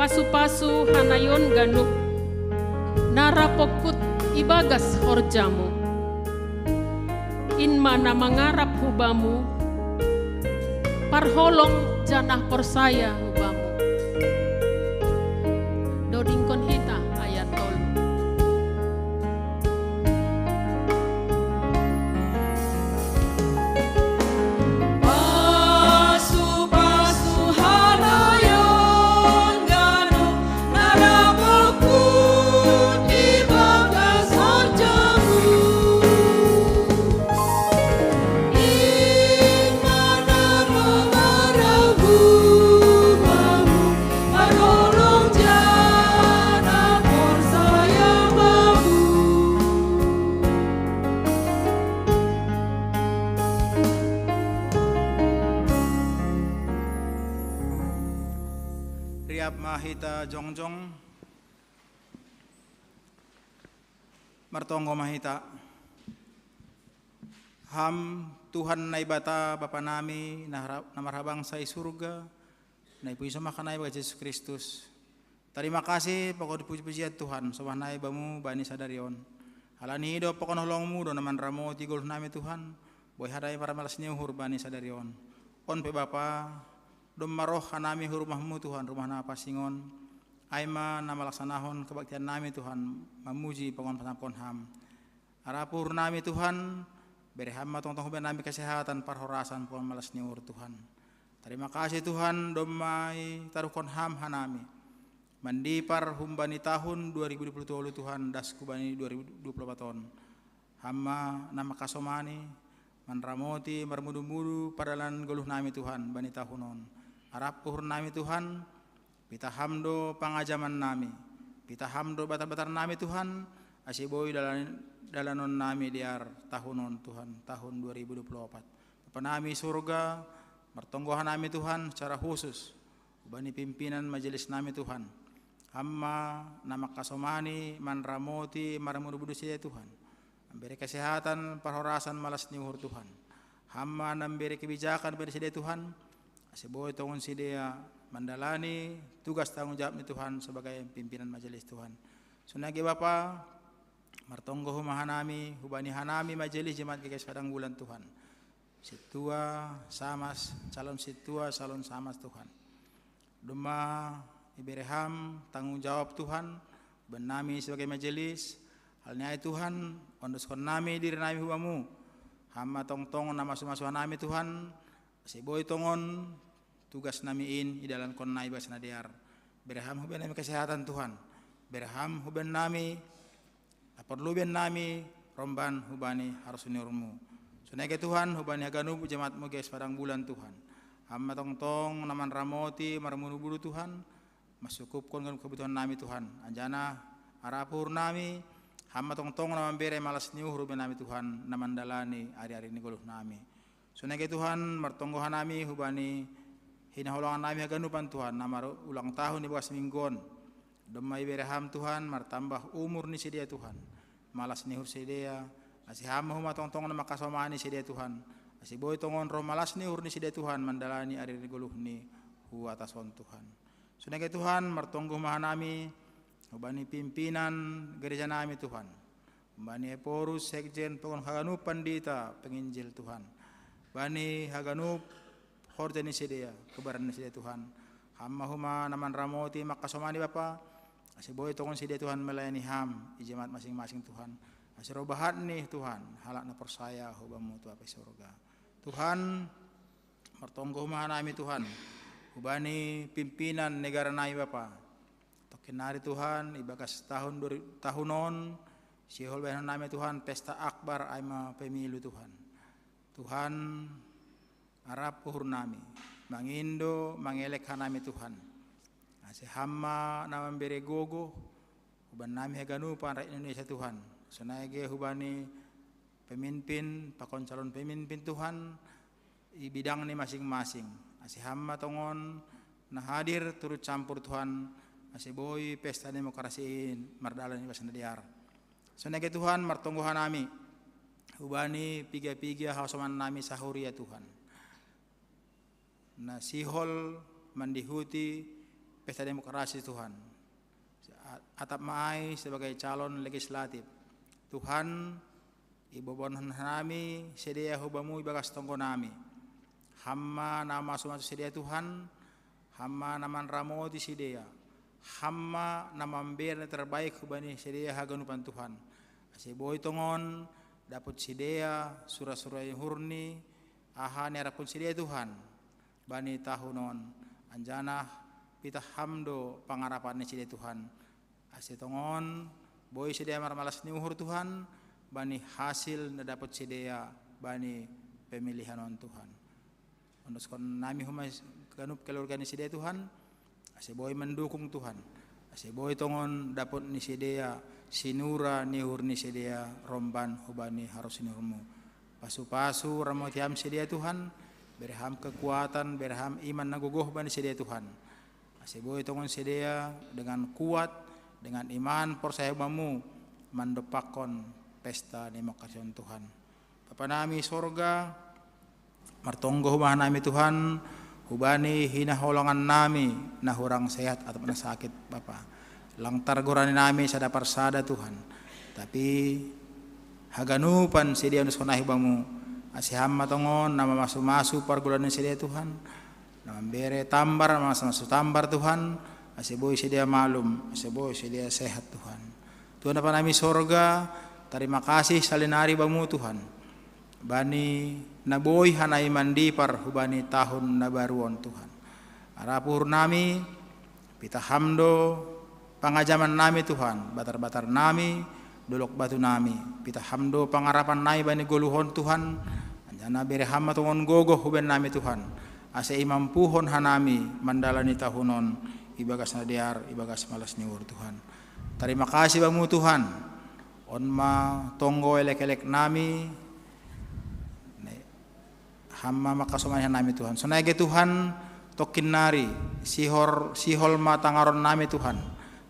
Pasu-pasu hanayon ganuk narapokut ibagas horjamu in mana mangarap hubamu parholong janah porsaya hubamu dodingkon hita ayat tol. Riap mahita jongjong martonggo mahita ham Tuhan naibata Bapa nami namarhabang sa surga naipuisa makanay baga Yesus Kristus. Terima kasih pokok puji-pujian Tuhan sawanay bamu bani sadarion halani do pokon holongmu do naman ramo tigol nami Tuhan boy haday para malas niyo hurbani sadarion on pe Bapa dom maroh hanami hurumahmu Tuhan rumah na pasingon aima na malaksanahon kebaktian nami Tuhan memuji pengon panapon ham arapur nami Tuhan beri hamba tong-tong nami kesehatan parhorasan pon malas niur Tuhan. Terima kasih Tuhan domai taruhkon ham hanami mandipar humbani tahun 2020 Tuhan dasku bani 2024 tahun hamba nama kasomani manramoti marmudu-mudu padalan goluh nami Tuhan bani tahunon harap puhur nami Tuhan pita hamdo pangajaman nami pita hamdo batar-batar nami Tuhan Asiboy dalanon nami diar tahunon Tuhan, tahun 2024. Bapa nami surga, martonggohan nami Tuhan secara khusus. Ubani pimpinan majelis nami Tuhan. Hamma nama kasomani, manramoti, maramurubudu saja Tuhan. Memberi kesehatan, perhorasan, malas niuhur Tuhan. Hamma memberi kebijakan beri saja Tuhan. Asiboy tongon sidea mandalani tugas tanggung jawab Tuhan sebagai pimpinan majelis Tuhan. Sunagi Bapa, martonggo humahanami, hubani hanami majelis jemaat GKS Padang Bulan Tuhan. Situa samas, calon situa, calon samas Tuhan. Duma ibereham tanggung jawab Tuhan, benami sebagai majelis, halnya Tuhan, ondoskon nami diri nami hubamu, hama tong nama sumasuhan nami Tuhan, siboy tongon, tugas nami in idalan kon nai bas nadiar. Bereham huben nami kesehatan Tuhan, bereham huben nami perluben nami romban hubani harus nurmu. Sunai Tuhan hubani aganu jemaatmu guys Padang Bulan Tuhan. Hamba tong naman ramoti marmunu Tuhan. Masukupkan kebutuhan nami Tuhan. Anjana arapur nami hamba tong naman bere malas niuh ruben nami Tuhan naman dalani ari-ari ni guluh nami. Sunai Tuhan martonggohan nami hubani hinahulangan nami aganupan Tuhan nama ulang tahun di bekas minggon. Demai bereham Tuhan martambah umur ni sedia Tuhan. Malas nihur sedia, asih hama huma tong nama kasomani sedia Tuhan. Asih boy tongon roh malas nihur ni sedia Tuhan mandalani ari guluh ni hu atason Tuhan. Sunai Tuhan martonggo mahanami ubani pimpinan gereja nami Tuhan. Ubani porus sekjen pengon haganup pandita penginjil Tuhan. Bani haganup horde ni sedia kebaran ni sedia Tuhan. Hama huma naman ramoti makasomani Bapa. Asih boy tongon sedia Tuhan melayani ham jemaat masing-masing Tuhan. Asih robahat nih Tuhan halak na persaya hubamu tu apa surga. Tuhan martonggo mahanami Tuhan. Ubani pimpinan negara nai Bapa. Tokinari Tuhan ibagas tahunon sihol bahan nami Tuhan pesta akbar aima pemilu Tuhan. Tuhan arap puhur nami mangindo mangelek hanami Tuhan. Asih hama nama bere gogo huban nami haganu pan rakyat Indonesia Tuhan. Sunai hubani pemimpin pakon calon pemimpin Tuhan i bidang ni masing-masing. Asih hama tongon nah hadir turut campur Tuhan. Asih boy pesta demokrasi mardalan ni basanadiar. Sunai Tuhan martonggohan nami hubani piga-piga hausaman nami sahuria Tuhan. Nah sihol mandihuti pesta demokrasi Tuhan. Atap maai sebagai calon legislatif. Tuhan ibobonan nami sedia hubamu ibagas tonggo nami. Hamma nama sumatu sedia Tuhan. Hamma naman ramoti sedia. Hamma nama mbir terbaik hubani sedia haganupan Tuhan. Asih boy tongon dapat sedia surah-surah hurni aha nerapun sedia Tuhan. Bani tahunon anjana kita hamdo pangarapan ni sedia Tuhan. Asih tongon boy sedia marmalas niuhur Tuhan bani hasil na dapat sedia bani pemilihan on Tuhan. Ondoskon nami humay ganup keluarga ni sedia Tuhan. Asih boy mendukung Tuhan. Asih boy tongon dapat ni sedia sinura niuhur ni sedia romban hubani harus niurmu. Pasu-pasu ramotiam sedia Tuhan. Berham kekuatan, berham iman naguguh bani sedia Tuhan. Asih boy tongon sedia dengan kuat, dengan iman persaya bamu mandopakon pesta demokrasi Tuhan. Bapa nami sorga, martonggo hubahan nami Tuhan, hubani hinaholongan nami nahurang sehat atau na sakit Bapa. Langtar gorani nami sada parsada Tuhan. Tapi haganupan sedia nuskonahi bamu. Asih hama tongon nama masu-masu pargulani sedia Tuhan. Nama bere tambar masa-masu tambar Tuhan. Asih boy sedia malum, asih boy sedia sehat Tuhan. Tuhan apa nami sorga, terima kasih salinari bamu Tuhan. Bani naboy hanai mandi par hubani tahun nabaruon Tuhan. Arapur nami, pita hamdo, pangajaman nami Tuhan, batar-batar nami, dolok batu nami, pita hamdo pangarapan nai bani goluhon Tuhan. Anjana bere hama tongon gogoh huben nami Tuhan. Ase imam puhon hanami mandalani tahunon ibagas nadiar ibagas malas niur Tuhan. Terima kasih bamu Tuhan. onma tonggo elek-elek nami, hamma makasoman nami Tuhan. Sonage Tuhan tokin nari sihol matangaron nami Tuhan.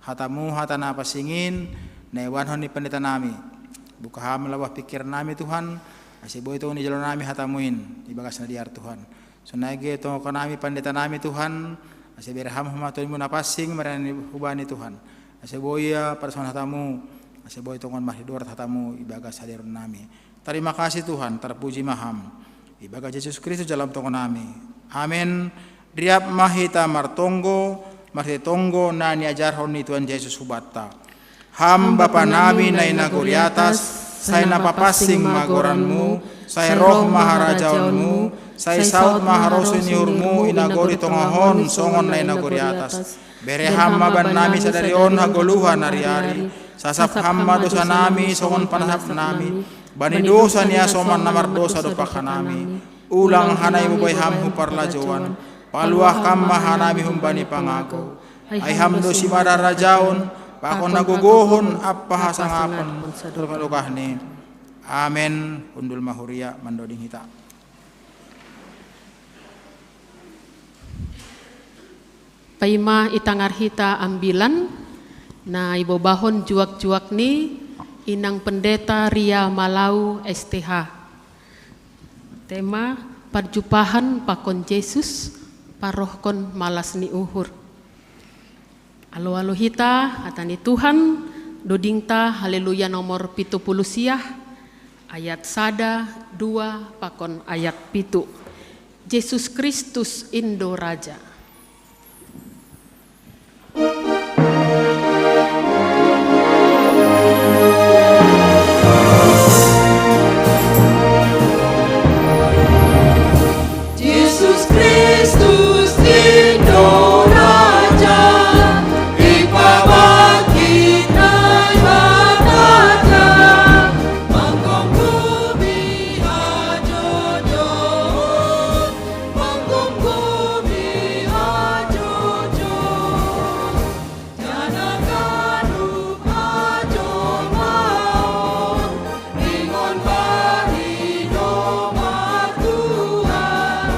Hatamu hatana pasingin newan ni pendeta nami. Buka ham lawah pikir nami Tuhan. Asi boy to ni jalan nami hatamuin ibagas na diar Tuhan. Sonage to kanami pendeta nami Tuhan. Asi berham humatun mo napasing marani hubani Tuhan. Asi boy parasan hatamu. Asi boy to kon mahidor hatamu ibagas hadiron nami. Terima kasih Tuhan, terpuji maham. Ibaga Yesus Kristus dalam tonggo nami. Amin. Riap mahita martonggo nani ajarhon ni Tuhan Yesus hubatta. Ham Bapa nami na inaguri atas, saya napapasing magoranmu, saya roh maharajaonmu, saya saut maharosu niurmu inagori tongahon songon na inaguri atas. Bere hamma ban nami sadarion hagoluhan hari-hari, sasap hamma dosa nami songon panasap nami. Bani dosa niya soman namar dosa dopakan nami. Ulang hanay mo bay ham huparlajawan. Paluah kam mahanami humbani pangago. Ay hamdo si mararajaon. Pakon naguguhon apa hasangapan. Tulkalukah ni. Amen. Undul mahuria mandoding hita. Paima itangar hita ambilan. Na ibobahon juak-juak ni. Inang Pendeta Ria Malau STH. Tema perjumpahan pakon Yesus parohkon malas ni uhur. Alo-alo hita hatani Tuhan dodingta haleluya nomor 70 siah ayat 1, 2 pakon ayat 7. Yesus Kristus Indo Raja. Kristus Indo Raja, ipabakit na ibadata, manggunggubi hajojo, manggunggubi hajojo, janaganup hajo maon, ingon barido matuhan.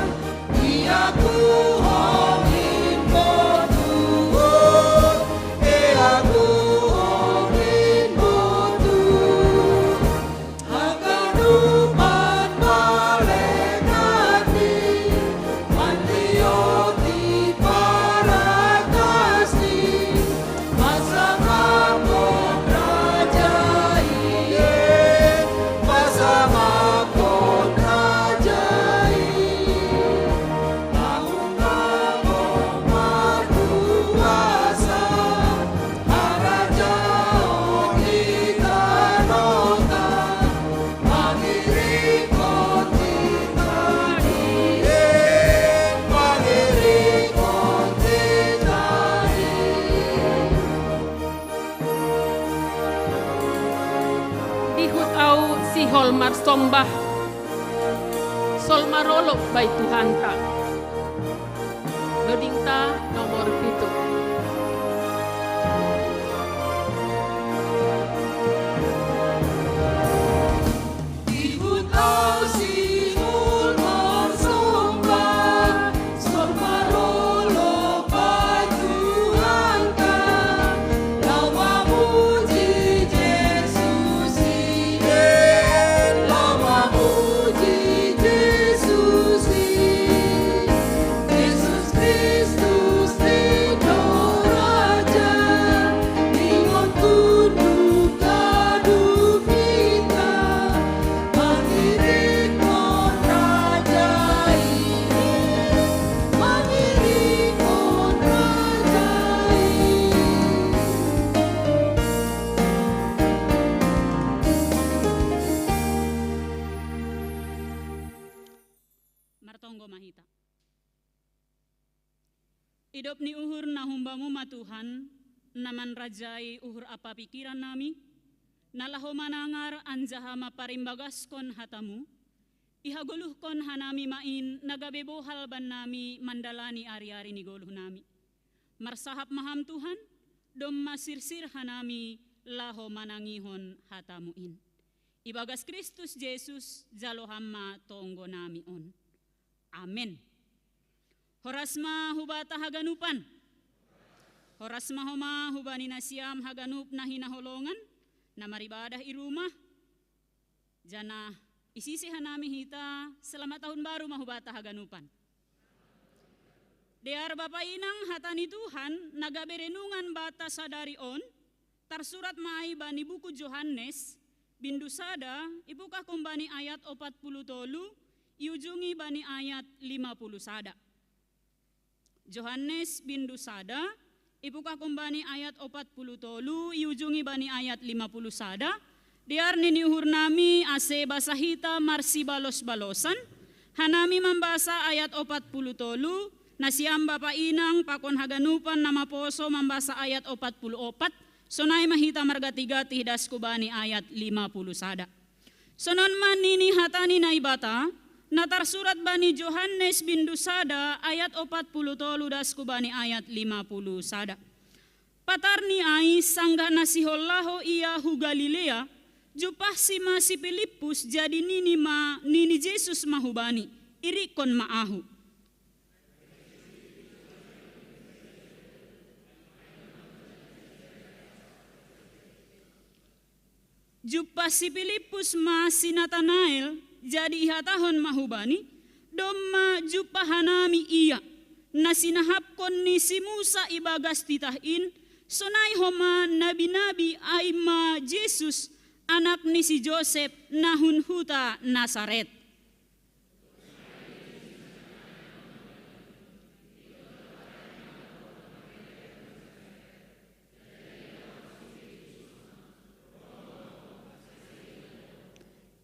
Aku hongin botuh, aku hongin botuh. Haganupan malekati, mandioti para kasih, masa makon rajai, masa makon rajai. Ihut au sihol marsombah sol marolo bay Tuhan ta. Dodingta nomor 7. Ihut au sihul marsombah, sol marolo bay Tuhan ka. Lama muji Yesus lama muji Yesus Yesus Kristus Indo Raja, ningon tunduk kadu kita, mangiring mon raja ini, mangiring mon raja ini. Martonggo mahita. Idop ni uhur na humbamu matuhan, naman rajai uhur apa pikiran nami, nalaho manangar anjaha maparimbagas-kon hatamu, ihaguluhkon hanami main nagabebo halban nami mandalani ari-ari ni goluh nami. Marsahap maham Tuhan, dom masirsir hanami laho manangihon hatamuin. Ibagas Kristus Yesus jalo hamma tonggo nami on. Amen. Horasma hubata haganupan. Horasma homa hubani nasiam haganup na hinaholongan na maribadah i rumah. Jana isisihan nami hita selamat tahun baru mahubata haganupan. Dear Bapak Inang hatani Tuhan nagaberenungan bata sadari on tarsurat mai bani buku Yohanes bindu sada ibuka kumbani ayat 40 tolu iujungi bani ayat 50 sada. Yohanes bindu sada ibuka kumbani ayat 40 tolu iujungi bani ayat 50 sada. Diar nini uhur nami ase basahita marsi balos-balosan hanami membasa ayat 40 tolu nasiam Bapak Inang pakon haganupan nama poso membasa ayat 44 sonai mahita margati-gati das kubani ayat 50 sada. Sonon man nini hatani naibata natar surat bani Yohanes bindu sada ayat 40 tolu das kubani ayat 50 sada. Patarni ai sangga nasihollaho iya hu Galilea jupah si Filipus jadi nini Yesus mahubani irikon maahu. Jupah si Filipus si Natanael jadi ihatahon mahubani domma jupah hanami iya nasinahapkon ni si Musa ibagas titahin sonai homa nabi-nabi aima Yesus anak ni si Joseph nahun huta Nasaret.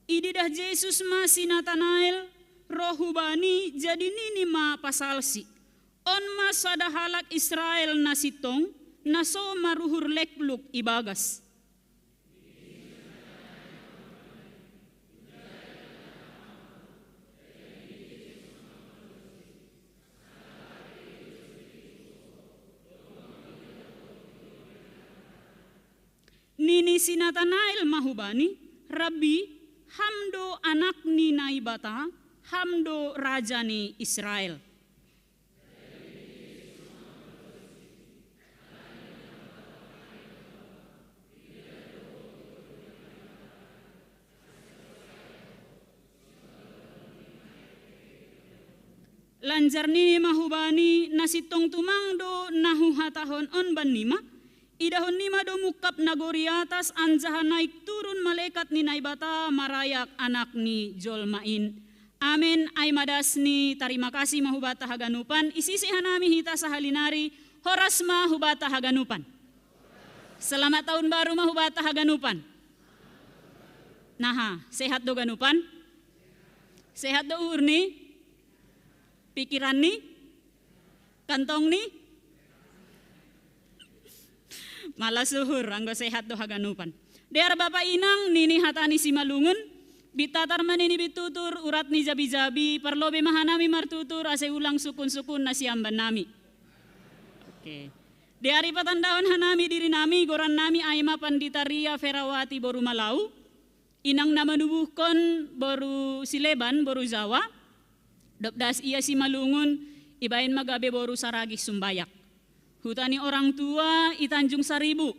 Ididah Yesus si Natanael rohubani jadi nini ma pasalsi. On ma sada halak Israel nasitong naso maruhur lekluk ibagas. Nini si Natanael mahubani, Rabbi, hamdo anak ni naibata, hamdo raja ni Israel. Lanjar nini mahubani nasitong tumangdo nahu hatahon on banima. Idahon nima do mukap nagori atas anjahan naik turun malaikat ni naibata marayak anak ni jolmain. Amin ay madas ni terima kasih mahubata haganupan isisi hanami hita sahalinari horasma hubata haganupan. Selamat tahun baru mahubata haganupan. Naha, sehat do ganupan? Sehat do urni? Pikiran ni? Kantong ni? Malah suhur, anggo sehat do haganupan. Dear Bapak Inang, nini hatani si malungun, bitatar manini bitutur, urat ni jabi-jabi, perlobe mahanami martutur, ase ulang sukun-sukun nasiamban nami. Oke. Di hari patandaon hanami diri nami, goran nami aima pandita Ria Ferawati boru Malau, inang nama nubuhkon boru Sileban, boru Jawa, dopdas iya si malungun, ibain magabe boru Saragih Sumbayak. Hutani orang tua Itanjung Saribu.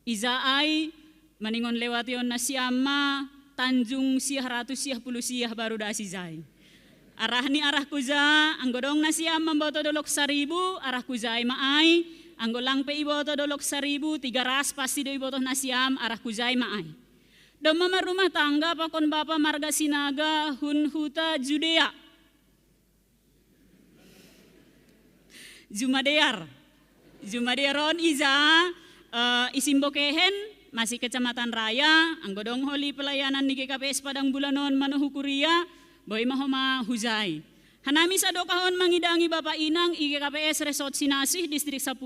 Izaai maningon lewation na siama Tanjung siah ratus siah puluh siah baru dasi zai. Arah ni arah kuza anggodong na siama boto dolok 1000 arah kuzai maai anggolang pe iboto dolok 1000 300 pasti do iboto na siam arah kuzai maai. Doma rumah tangga pakon bapa marga sinaga hun huta Judea. Jumadearon iza isimbokehen masih Kecamatan Raya anggodong holi pelayanan di GKPS Padang Bulanon Manohukuria boy mahoma huzai. Hanami sadokahon mangidangi Bapak Inang i GKPS Resort Sinasih Distrik 10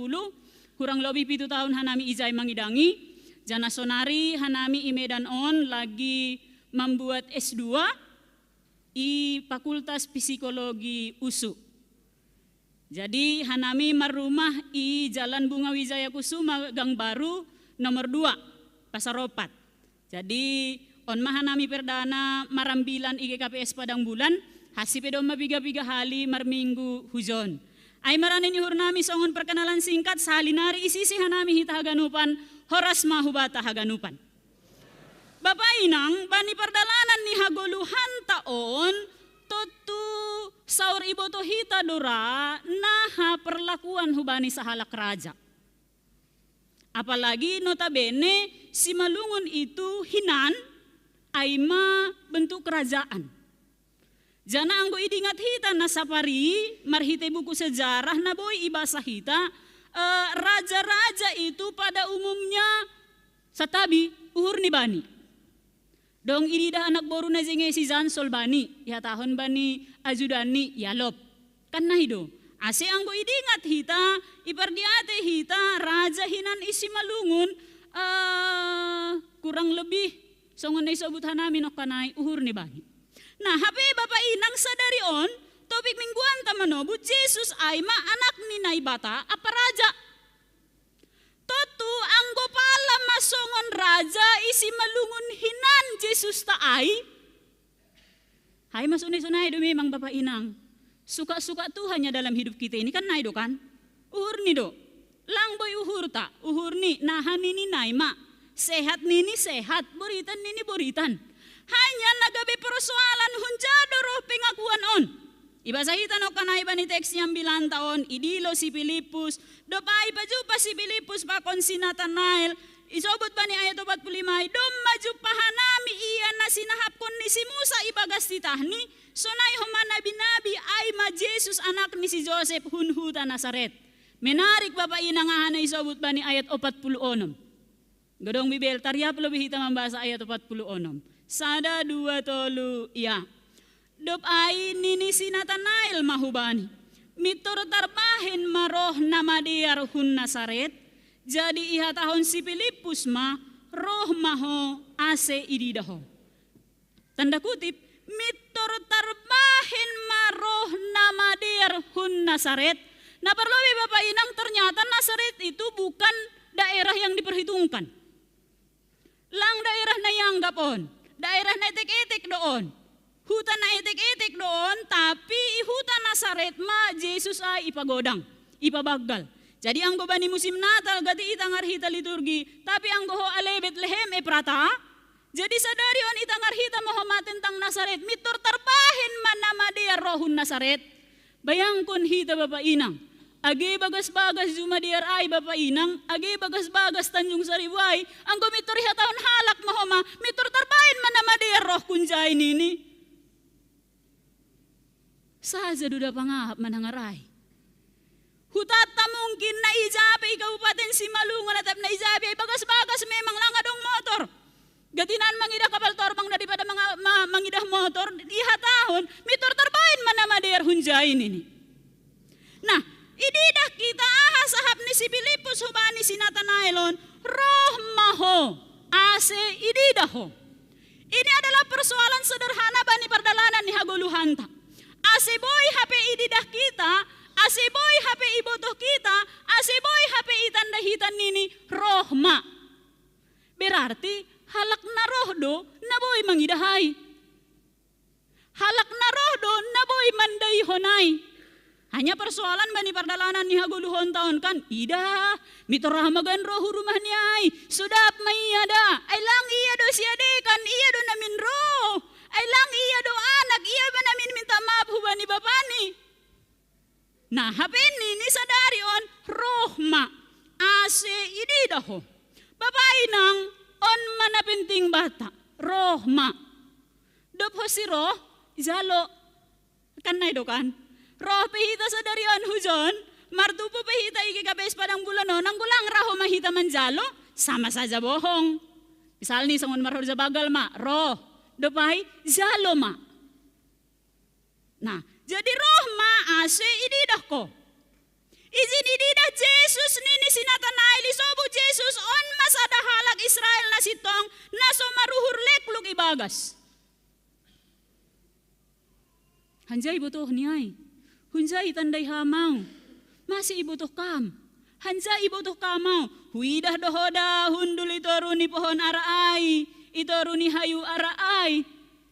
kurang lebih 7 tahun hanami izai mangidangi. Jana sonari hanami i Medan on lagi membuat S2 i Fakultas Psikologi USU. Jadi hanami marumah i Jalan Bunga Wijaya Kusuma Gang Baru nomor 2 pasar 4. Jadi on mahanami perdana marambilan IGKPS Padang Bulan, hasipedom mabiga-biga hali marminggu hujon. Ay maranin ihur nami songon perkenalan singkat sahalinari isisi hanami hita haganupan, horas mahubata haganupan. Bapak inang, bani perdalanan ni hagoluhan taon, totu saur iboto hita dora, naha perlakuan hubani sahalak raja. Apalagi notabene si Malungun itu hinan, aima bentuk kerajaan. Jana anggo idingat hita nasapari, marhite buku sejarah na boy ibasa hita, raja-raja itu pada umumnya satabi uhur ni bani. Dong ini dah anak boru na jenge si Zansol bani, ya tahun bani ajudani yalop. Kan nah hido. Ase anggo idingat hita, ipardiate hita, raja hinan isi Malungun, kurang lebih songon na isobut hanami no kanay uhur ni bani. Nah, hape bapak inang sadari on, topik mingguan tamanobut Jesus ay ma anak ni naibata apa raja. Totu anggo pala masongon raja isi Malungun hinan Jesus taay. Hai masunay-sunay do memang bapak inang. Suka-suka Tuhannya dalam hidup kita ini kan naido kan? Uhur ni do. Lang boy uhur ta, uhur ni nahan ini naima. Sehat nini sehat, boritan nini boritan. Hanya nagabe persoalan hunjado roh pengakuan on. Ibasa hita no kanay ba ni teks yang bilang taon, idilo si Filipus, dopai pajupa si Filipus pakon si Nathanael, isobot ba ni ayat 45, dom maju pahanami iya na sinahapkon ni si Musa ibagas titahni, sonay humana binabi ay ma Jesus anak ni si Joseph hunhuta Nazaret. Menarik bapak inangahan na isobot ba ni ayat 46. Godong bibel, taryap lebih hita membahasa ayat 46. Sada 2 tolu, ya. Dop ay nini si Nathanael mahubani. Mitur tarbahin maroh nama diar hun Nazaret. Jadi iha tahun si Filipus ma roh maho ase ididaho. Tanda kutip, mitur tarbahin maroh nama diar hun Nazaret. Nah perlu bapak inang ternyata Nazaret itu bukan daerah yang diperhitungkan. Lang daerah na yanggapon, daerah na etek-etek doon. Hutan na etek-etek doon, tapi hutan Nazaret ma Jesus ay ipagodang, ipabagal. Jadi ang bani musim Natal gati itangar hita liturgi, tapi ang goho ale Bethlehem e prata. Jadi sadari on itangar hita Muhammad tentang Nazaret, mitur tarbahin man nama dia rohun Nazaret. Bayangkon hita bapak inang. Age bagas-bagas Jumadiar ay bapak inang, age bagas-bagas Tanjung Sari buay, ang gumitur hiya taon halak mahoma, mitur tarbahin man nama dia roh kunjay nini. Saja duda pangahap manangaray. Hutata mungkin na ijabe Kabupaten Simalungun atap na ijabe bagas-bagas memang langadong motor. Gatinan mangidah kapal torbang daripada mangidah motor iha tahun mitur tarbahin man nama dia hunjay nini. Nah, ididah kita aha sahab ni si Filipus hubani si Nathanaelon roh maho ase ididaho. Ini adalah persoalan sederhana bani perdalanan ni hagoluhanta. Ase boy hape ididah kita, ase boy hape ibotoh kita, ase boy hape itanda hitan nini rohma. Berarti halak na roh do na boy mangidahay. Halak na roh do na boy manday honay. Hanya persoalan bani perdalanan ni haguluhon tahun kan, ida mitorahmagan roh rumah ni ay, sudap maiyada, ay lang iya do siadekan, iya do namin roh, ay lang iya do anak, iya ba namin minta maaf hubani bapani. Nah hapin ni sadari on rohma, ase ididaho, bapak inang on manapinting bata, rohma, dopho si roh, jalo, kan na do kan. Roh pehita sadarian hujon, martupo pehita IGKPS Padang Bulan nang gulang raho mahita manjalo, sama saja bohong. Misal ni sangon marhor sa bagal ma, roh, dopay, jalo ma. Nah, jadi roh ma ase ididah ko. Izin ididah Jesus nini si Nathanael isobu Jesus on masada halak Israel na sitong naso maruhur lekluk ibagas. Hanjay butuh niay. Hunjay tanday hamaw, masih ibutuh kam. Hanjay ibutuh kamau, huidah dohoda hundul itoruni pohon araai, itoruni hayu araai.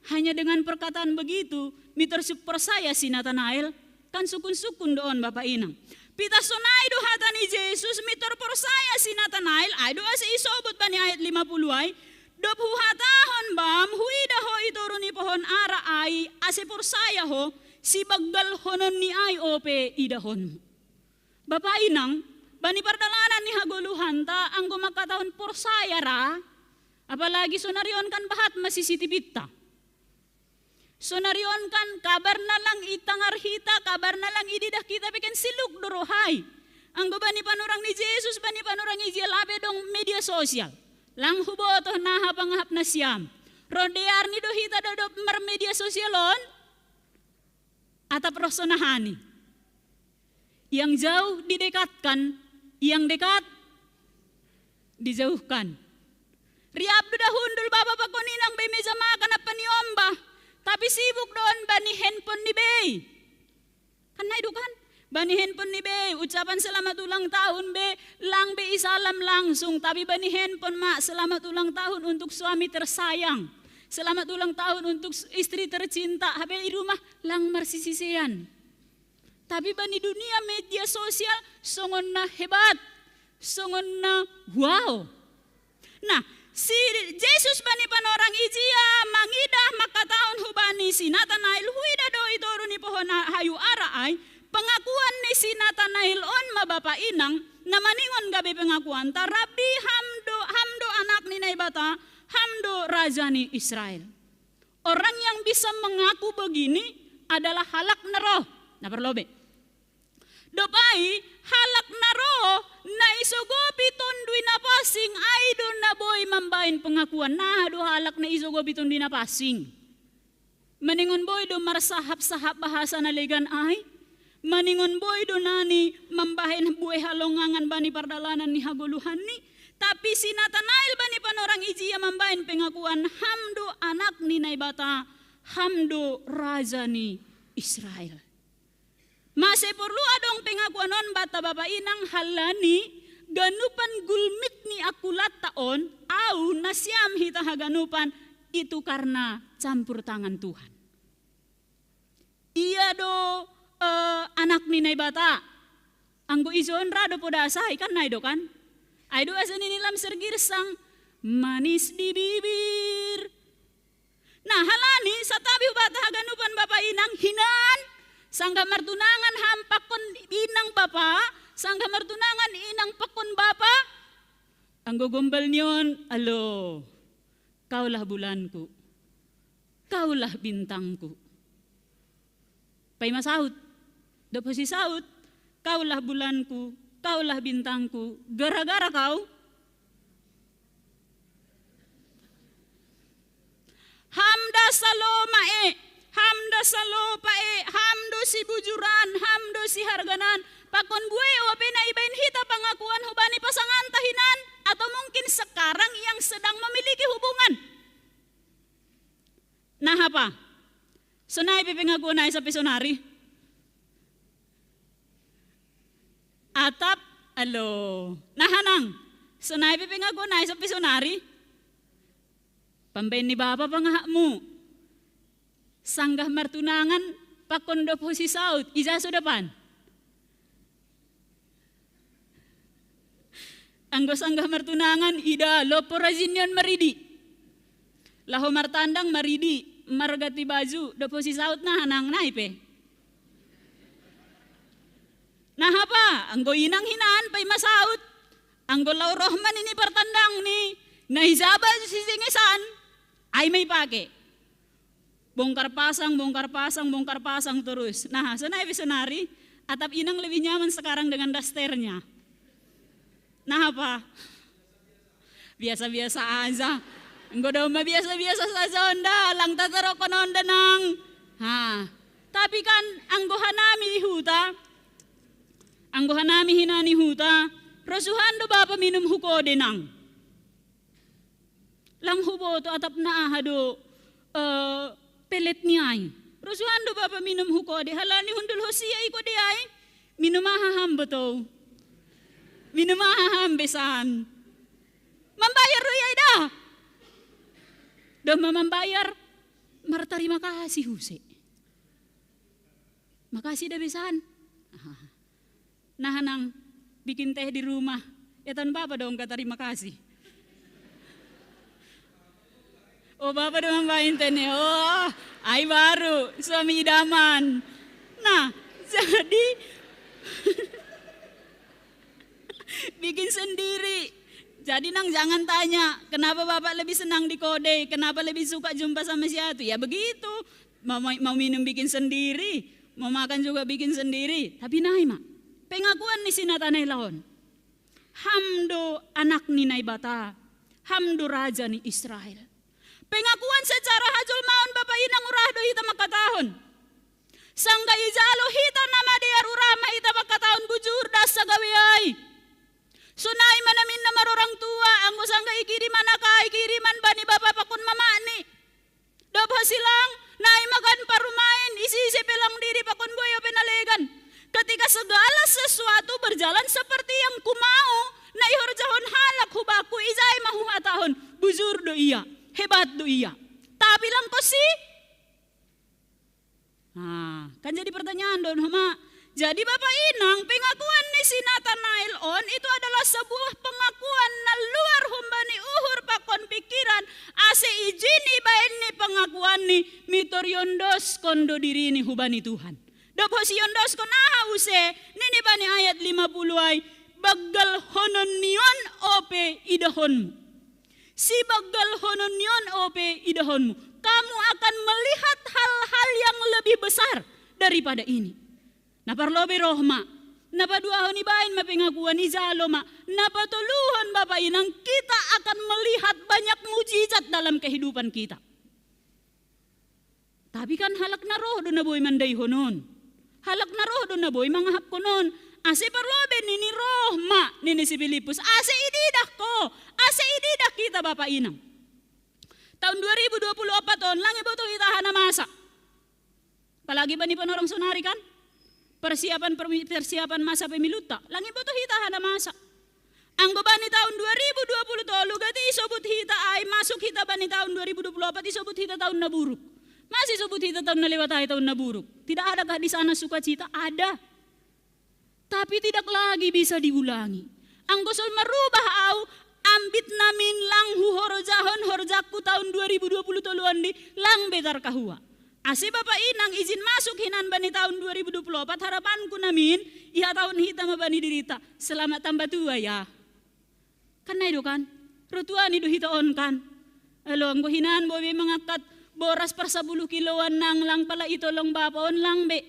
Hanya dengan perkataan begitu, mitor percaya si Nathanael, kan sukun-sukun doon Bapak Inang. Pita sonai do hatani Yesus, mitor percaya si Nathanael, ay do asa isobot ba ni ayat 50 ay, dop huhatahon bam, huidah ho itoruni pohon araai, ase percaya ho, si baggal honon ni ay ope idahon. Bapak Inang, bani pardalanan ni haguluhan ta, ang gumakatahon porsaya ra, apalagi sonaryon kan bahat masisitipit ta. Sonaryon kan kabar na lang itangar hita, kabar na lang ididah kita, bikin siluk dorohay. Ang bani panurang ni Jesus, bani panurang ijialabe dong media sosial. Lang huboto naha pangahap na siyam. Rodear ni do hita dodop mer media sosialon, atap rosonahani. Yang jauh didekatkan, yang dekat dijauhkan. Riab dah hundul baba pakoninang be meja makan apa ni omba, tapi sibuk doon bani handphone ni Bey. Kan naidu kan? Bani handphone ni Bey, ucapan selamat ulang tahun Be, lang Be isalam langsung, tapi bani handphone mak selamat ulang tahun untuk suami tersayang. Selamat ulang tahun untuk istri tercinta, habe di rumah lang marsisisian. Tapi bani dunia media sosial songon na hebat, songon na wow. Nah, si Jesus bani panorang ijia mangidah makataon hubani si Nathanael huida do itoro ni pohon hayu araay, pengakuan ni si Nathanael on mabapa inang na maningon gabi pengakuan ta Rabbi hamdo anak ni Naibata, hamdo raja ni Israel. Orang yang bisa mengaku begini adalah halak na roh. Na perlobe. Dopai halak na roh na isogopi tondui na pasing ay do na boy mambain pengakuan na do halak na isogopi tondui na pasing. Maningon boy do marsahap-sahap bahasa na legan ay, maningon boy do nani mambahin buhay halongangan bani pardalanan ni haguluhan ni, tapi si Nathanael bani panorang ijiya mambahin pengakuan hamdo anak ni Naibata, hamdo raja ni Israel. Masih perlu adong pengakuan non bata bapa inang halani ganupan gulmit ni akulat taon au nasyam hita haganupan itu karena campur tangan Tuhan. Iya do anak ni Naibata anggo izon rado podasai kan naido kan? Aido asa nilam sergirsang manis di bibir. Nah halani satabi bata haganupan bapa inang hinan sangga martunangan hampakon inang bapa, sangga martunangan inang pakon bapa. Anggo gombal niyon, alo, kaulah bulanku, kaulah bintangku. Pay masaut, dapat si saut, kaulah bulanku, kaulah bintangku, gara-gara kau. Hamda salomae. Hamdo salopae, hamdo si bujuran, hamdo si harganan, pakon buwe ope na ibain hita pangakuan hubani pasangan tahinan, atau mungkin sekarang yang sedang memiliki hubungan. Nah apa? Sonai pengakuan ay sa pesonari. Atap, alo, nahanang, sonai pengakuan ay sa pesonari. Pambain ni bapa pangahakmu. Sanggah martunangan pakon do posi saut ija so depan. Anggo sanggah martunangan ida lopo rajinyon maridi. Laho martandang maridi margati baju do posi saut na hanang naipe. Nah apa? Anggo inang hinaan pay masaut. Anggo lau rohman ini pertandang ni naizaba sisingisan ay may pake. Bongkar pasang terus. Nah, sana episonari, atap inang lebih nyaman sekarang dengan dasternya. Nah apa? Biasa-biasa aja. Engko domba biasa-biasa saja onda, lang tatarokon onda nang. Tapi kan anggohanami huta, anggohanami hinani huta, rosuhan do bapa minum huko denang. Lang hubo to atap na ahado pelet ni ay. Rosuhan do bapa minum huko de halani hundul hosia iko de ay. Minum ahaham beto. minumaham besan. Membayar ruyai dah. Doma membayar, terima kasih Huse. Makasih dah besan. Nah nang bikin teh di rumah. Ya tan Bapak dong kata terima kasih. Oh Bapak dong main tehnya. Oh, ai baru suami idaman. Nah, jadi bikin sendiri. Jadi nang jangan tanya kenapa Bapak lebih senang di kode, kenapa lebih suka jumpa sama siatu. Ya begitu. Mau minum bikin sendiri, mau makan juga bikin sendiri. Tapi naik mak, pengakuan ni sinatanay laon. Hamdo anak ni naibata, hamdo raja ni Israel. Pengakuan secara hajul maun Bapak inang urahdo hita makatahon. Sangga ijalo hita nama dia urama hita makatahon bujur das sagawiay. Sunai manamin nama orang tua, anggo sangga ikiriman akai kiriman bani Bapak pakun mamani. Dob hasilang, nai makan parumain, isi-isi pelang diri pakun boyo penalegan. Ketika segala sesuatu berjalan seperti yang ku mau, na ihor jahon halak hubaku izai mahu atahon, bujur do iya, hebat do iya. Tapi lang ko si. Nah, kan jadi pertanyaan don hama. Jadi Bapak inang pengakuan ni si Nathanael on itu adalah sebuah pengakuan na luar humbani uhur pakon pikiran ase ijini baen ni pengakuan ni mitoriondos kondo diri ni hubani Tuhan. Dopo si yondos kon aha use nini bani ayat 50 ay baggal honon nion ope idahonmu. Si baggal honon nion ope idahonmu. Kamu akan melihat hal-hal yang lebih besar daripada ini. Naparlobe rohma, napaduahon ibain mapingakuan izalo ma, napatuluhon Bapak inang kita akan melihat banyak mujizat dalam kehidupan kita. Tapi kan halak na roh do na boy manday honon. Halak na roh do na boy mangahap konon. Ase parlobe nini rohma nini si Filipus. Ase ididah ko, ase ididah kita Bapak inang. Tahun 2024 on lang ibo to itahan na masa. Palagi ba ni panorong sunari kan? Persiapan masa pemilu tak. Langi boto hita hana masa. Anggo bani tahun 2020 tolu gati isobut hita ay masuk hita bani tahun 2024 isobut hita tahun na buruk. Masih sobut hita tahun na lewat ay tahun na buruk. Tidak adakah di sana sukacita? Ada. Tapi tidak lagi bisa diulangi. Anggo sol merubah au ambit namin lang hu horojahon horjakku tahun 2020 toluan di lang betar kahua. Ase Bapak inang izin masuk hinan bani tahun 2024 harapanku namin iha tahun hita mabani dirita selamat tambah tua ya. Kan na itu kan rotuan itu hita on kan. Alo anggo hinan bobe mangangkat boras per 10 kiloan nang lang pala ito long Bapak on lang be.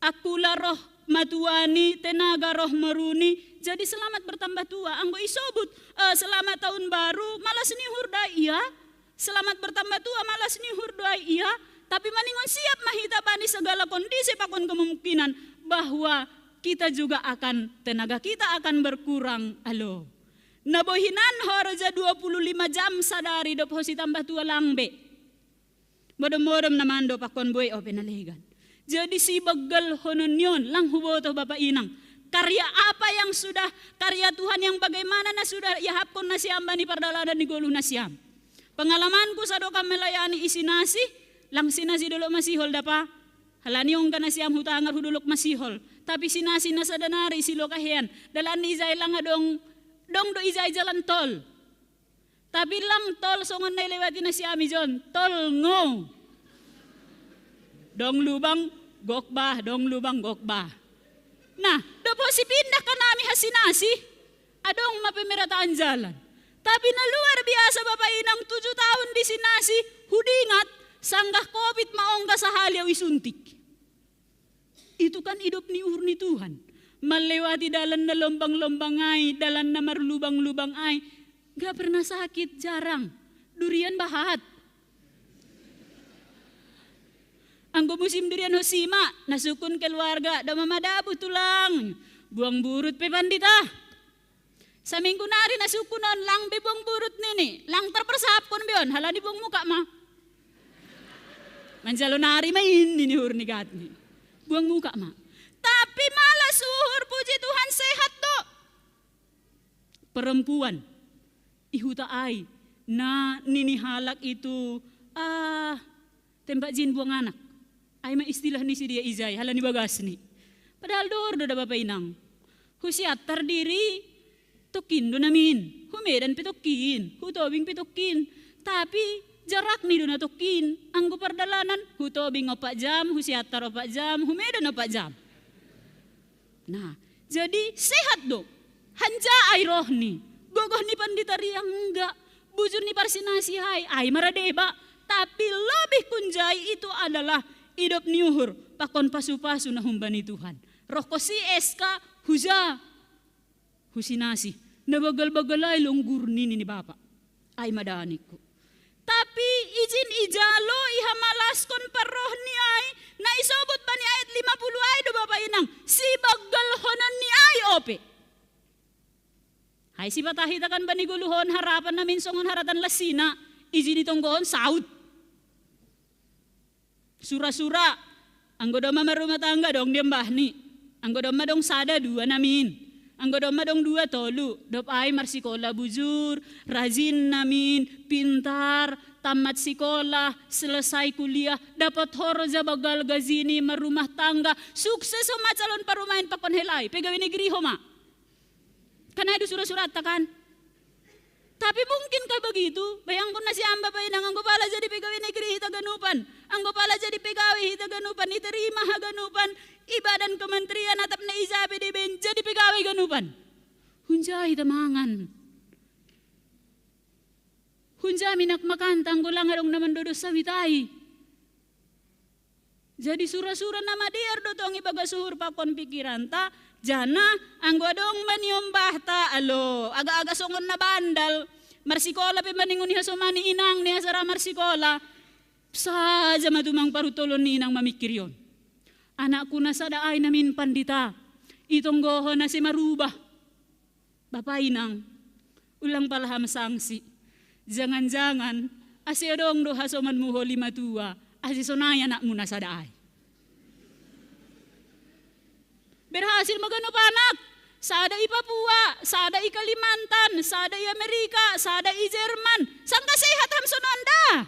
Akula roh matuani tenaga roh meruni jadi selamat bertambah tua. Anggo isobut selamat tahun baru malas ni hurda iya. Selamat bertambah tua malas ni hurdoai iya. Tapi maningon siap mahita bani segala kondisi pakon kemungkinan bahwa kita juga akan tenaga kita akan berkurang. Alo. Nabohinan horoja 25 jam sadari dop hosi tambah tua langbe. Bodom-bodom naman do pakon boy o penalegan. Jadi si begal hononyon lang huboto Bapak inang. Karya apa yang sudah karya Tuhan yang bagaimana na sudah ihapkon na siam bani pardalanan ni goluh na siam. Pengalamanku sadoka melayani isi nasi, lang sinasi dulu masihol dapa. Halani yung kana siyam hutangar hudulok masihol. Tapi sinasi nasa danari si lokahian. Dalan ni izay lang dong do izay jalan tol. Tapi lang tol songon na ilewati na siyami jon. Tol ngo. Dong lubang gokbah, dong lubang gokbah. Nah, dopo si pindah ka nami hasinasi. Adong mapimirataan jalan. Tapi na luar biasa Bapak inang 7 tahun di sinasi, hudingat, sanggah COVID maongga sa halyaw isuntik. Itu kan hidup ni uhur ni Tuhan. Melewati dalan na lombang-lombang ay, dalan na marlubang-lubang ay. Gak pernah sakit, jarang. Durian bahat. Anggo musim durian hosima, nasukun keluarga, damamadabu tulang. Buang burut pe pandita. Sa minggu nari nasukunon lang bibong burut nini. Lang terpersap kon bion. Hala di buong muka ma. Manjalo nari main nini hur ni gat ni. Buang muka ma. Tapi malas uhur puji Tuhan sehat to. perempuan ihuta ai na nini halak itu tempat jin buang anak. Ai mah istilah ni si dia izai halani bagas ni. Padahal dor do da bapak inang. Husiat terdiri tokin do namin. Humedan pitokin, hutobing pitokin. Tapi jarak ni do na tokin. Anggo perdalanan hutobing 4 jam, husiatar 4 jam, humedan 4 jam. Nah, jadi sehat do. Hanja ay roh ni. Gogoh ni panditari yang enggak. Bujur ni parsinasi ay maradeba. Tapi lebih kunjai itu adalah hidup niuhur. Pakon pasu-pasu na humbani Tuhan. Roh ko si eska huja. Husinasi. Nabagal-bagalay longgur ni Bapak. Ay madaniku. Tapi izin ijalo ihamalaskon paroh ni ay. Na isobot ba ni ayat 50 ay do Bapak inang. Si bagal honon ni ay ope. Hay si patahita kan baniguluhon harapan namin songon haratan lasina. Izin itong gohon saud. Sura-sura. Anggo doma marumah tangga dong dia mbah ni. Anggo doma dong sada 2 namin. Anggo doma dong 2 tolu. Dop ay marsikola bujur. Rajin namin. Pintar. Tamat sekolah. Selesai kuliah. Dapat horoja bagal gazini marumah tangga. Sukses sama calon parumahin pakon helai. Pegawai negeri homa. Karena itu surat-surat kan. Tapi mungkinkah begitu? Bayangkan nasi amba painang anggo pala jadi pegawai negeri hita ganupan. Anggo pala jadi pegawai hita ganupan. Diterima ganupan. Ibadan kementerian atap na izabe di ben jadi pegawai ganupan. Hunja hita mangan. Hunja minak makan tanggo lang adong naman dodo sawitai. Jadi surah-surah nama diar dotong ibaga suhur pakon pikiran ta. Jana anggo dong maniom bahta alo aga-aga songon na bandal marsikola pe maningun niya sumani inang niya sara marsikola saja matumang parutolon ni inang mamikir yon. Anakku na sada ay namin pandita itong goho na si marubah. Bapak inang ulang palaham sangsi jangan-jangan asyo dong do hasoman muho 5 tua asyo sonaya nak muna sada ay. Berhasil maganup anak. Sada i Papua, sada i Kalimantan, sada i Amerika, sada i Jerman. Sangka sehat hamson Anda.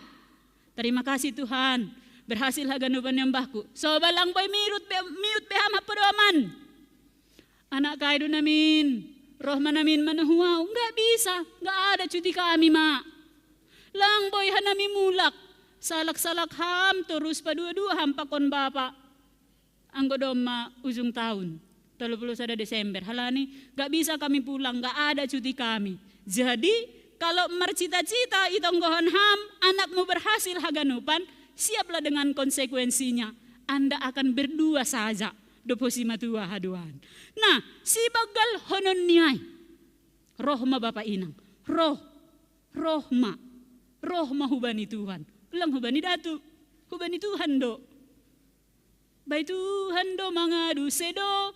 Terima kasih Tuhan. Berhasil haganupan yang mbahku. So balang boy miut beham hapadoman. Anak kaido namin. Rohman namin manahuaw. Enggak bisa. Enggak ada cuti kami mak. Lang boy hanami mulak. Salak-salak ham terus padua-dua ham pakon bapak. Anggo doma ujung tahun 31 Desember halani gak bisa kami pulang, gak ada cuti kami. Jadi kalau mercita-cita itong gohon ham anakmu berhasil haganupan, siaplah dengan konsekuensinya. Anda akan berdua saja doposima tua haduan. Nah si bagal honon niay rohma bapak inang rohma hubani Tuhan ulang hubani datu hubani Tuhan do. Bay Tuhan do mangadu sedo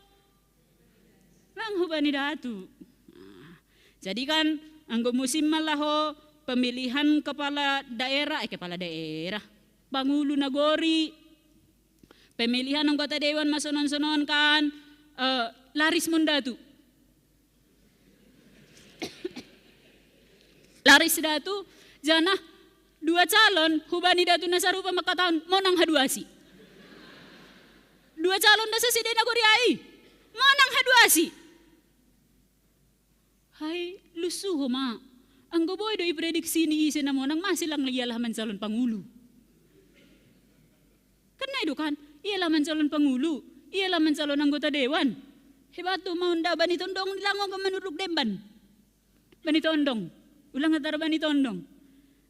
lang hubani datu. Nah, jadi kan anggo musim malaho pemilihan kepala daerah Pangulo Nagori, pemilihan anggota dewan masonon-sonon kan laris mundatu. Laris datu jana 2 calon hubani datu nasarupa makataon monang haduasi. 2 calon dasa si Dena Goriai. Monang haduasi. Hai lusuh ma. Anggo boy do iprediksi ni isi na monang masih lang ialah man calon pangulo. Karena itu kan, ialah man calon pangulo. Ialah man calon anggota dewan. Hebatu maunda bani tondong nilango ka manuruk demban. Bani tondong. Ulang atar bani tondong.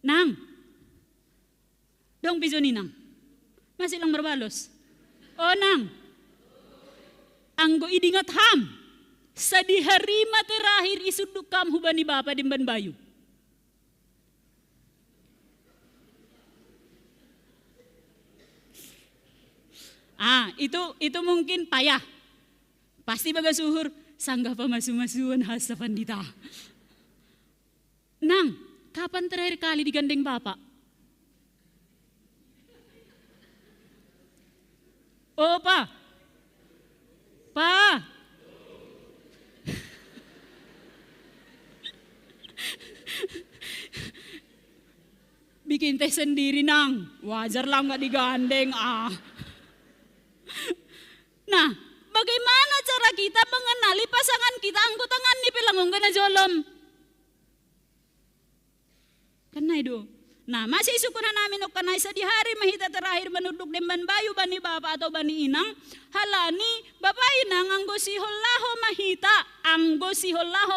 Nang. Dong pizoni nang. Masih lang berbalos. Onang, anggo idingat ham, sa di hari terakhir isuduk kam hubani bapa dimban bayu. Itu mungkin payah. Pasti baga suhur, sanggah pamasu-masuan hasa pandita. Nang, kapan terakhir kali digandeng bapak? Oh pa. Bikin teh sendiri nang, wajar lah nggak digandeng Nah, bagaimana cara kita mengenali pasangan kita anggo tangan ni pelangung kena jolom? Karena itu. Nah, masih syukuran namin o kanay sa di hari mahita terakhir menuduk demban bayu bani bapa atau bani inang halani bapak inang anggo siholaho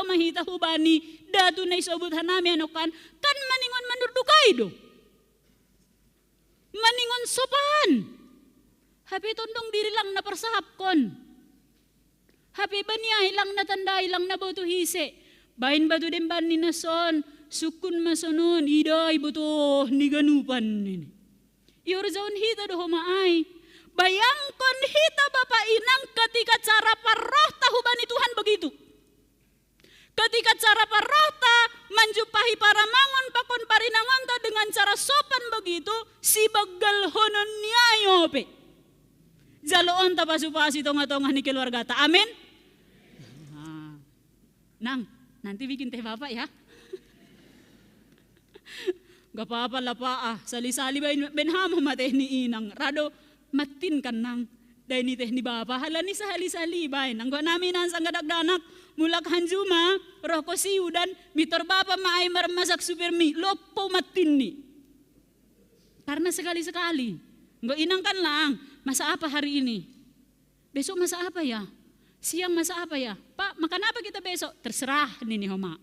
mahita hubani datu na isobut hanami anokan kan maningon menudukay do. Maningon sopan. Happy tondong diri lang na persahapkon. Happy baniya ilang natanda ilang naboto hise. Bain batu demban ni nason. Sukun masonon iday buto ni ganupan ini. Iorzaun hita do maay. Bayangkon hita bapak inang ketika cara parrohta hubani Tuhan begitu. Ketika cara parrohta manjupahi para mangon pakon parinangonta dengan cara sopan begitu si bagal honon niayo pe. Jaloon ta pasupasi tonga-tonga ni keluarga ta. Amin. Nang, nanti bikin teh bapak ya. Gak apa-apa lah pak sali-sali benhama mateh ni inang rado matin kan nang dahil ni teh ni bapa halani sa hali-sali bain ang namin ang sanggadagdanak mulak hanjuma roko siudan mitor bapa maay marmasak supermi lopo matin ni karena sekali-sekali nggak inang kan lang masa apa hari ini besok masa apa ya siang masa apa ya pak makan apa kita besok terserah nini homa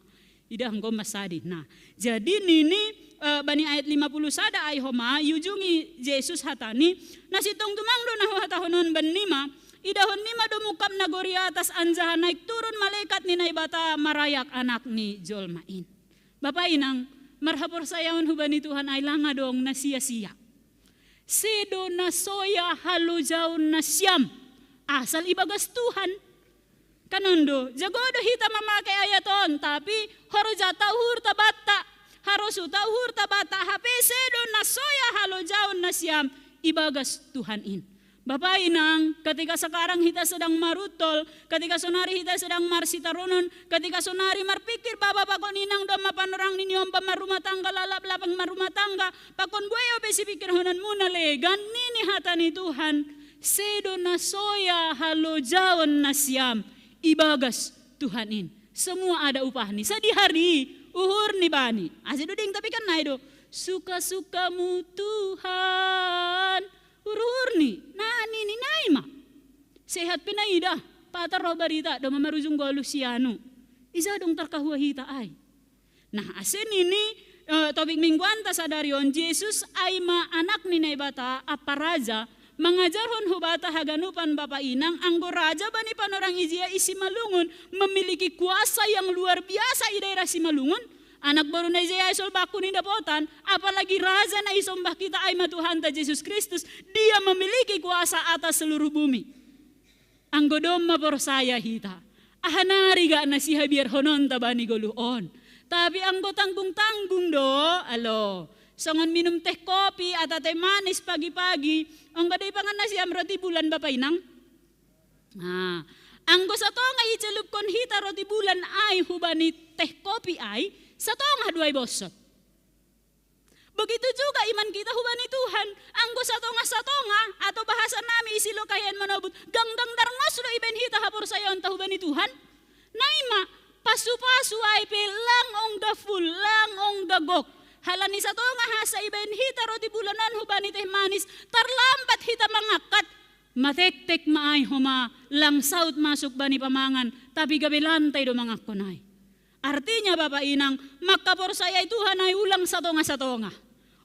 Ida hanggo masadi. Nah, jadi nini bani ayat 50 sada ay homa yujungi Yesus hatani nasitong tumangdo na hatahonon banima idahon nima dumukam na gori atas anjahan naik turun malaikat ni naibata marayak anak ni Jolmain. Bapak inang marhapor sayawan hubani Tuhan ay langa dong na sia-sia. Sedo na soya halujaw na siyam asal ibagas Tuhan. Kanondo, jagodo hita mamakai ayaton, tapi horoja tauhur tabata, harosu tauhur tabata, hape sedo na soya halo jaun na siyam, ibagas Tuhanin. Bapak inang, ketika sekarang hita sedang marutol, ketika sonari hita sedang marsitaronon, ketika sonari marpikir baba pakon inang doma panorang niniom pamarumah tangga lalap lapang marumah tangga, pakon buayo besi pikir honan muna legan nini hatani Tuhan, sedo na soya halo jaun na siyam. Ibagas Tuhanin. Semua ada upah nih. Sadi hari uhur nih bani. Asih duding tapi kan naido. Suka-sukamu Tuhan. Uhur nih. Nah ini naima. Sehat pinaida. Patar roh barita. Doma marujung golu sianu. Isa dong terkahua hita ay. Nah asin ini topik mingguan ta sadarion Yesus aima anak ni naibata apa raja. Mengajarhon hubata haganupan Bapak Inang anggo raja bani panorang izia isi Malungun memiliki kuasa yang luar biasa di daerah Simalungun. Anak baru na izia isol baku ni dapotan, apalagi raja na isombah kita ay matuhan ta Yesus Kristus, dia memiliki kuasa atas seluruh bumi. Anggo doma porsaya hita. Ahanari ga na si Javier honon ta bani goluon. Tapi anggo tanggung-tanggung do, alo. Songon minum teh kopi atau teh manis pagi-pagi, anggo day pangan nasi am roti bulan Bapak Inang. Nah, anggo satonga icelup kon hita roti bulan ay hubani teh kopi ay, satonga duay bosot. Begitu juga iman kita hubani Tuhan, anggo satonga atau bahasa nami isilo kayan manobut, ganggang darngos lo iben hita hapur sayon ta hubani Tuhan. Naima pasu-pasu ay pe lang ong da full, lang ong da gok. Halani sa to nga hasa iben hita roti bulanan hubani teh manis terlambat hita mangakat matek-tek maay huma lang saut masuk bani pamangan tapi gabi lantai do mangakonay. Artinya Bapak Inang makapor saya Tuhan ay ulang sa tonga.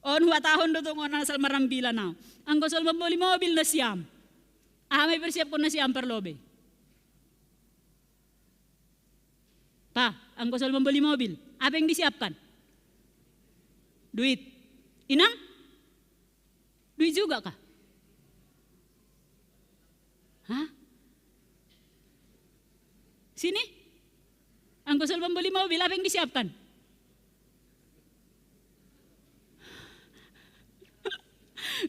On huatahon do tungon asal marambila na. Ang gosol maboli mobil na siyam. May persiap ko na siyam perlobe. Pa, ang gosol maboli mobil. Apa yang disiapkan? Duit. Inang? Duit juga kah? Hah? Sini? Ang kusal pembeli mobil, apa yang disiapkan?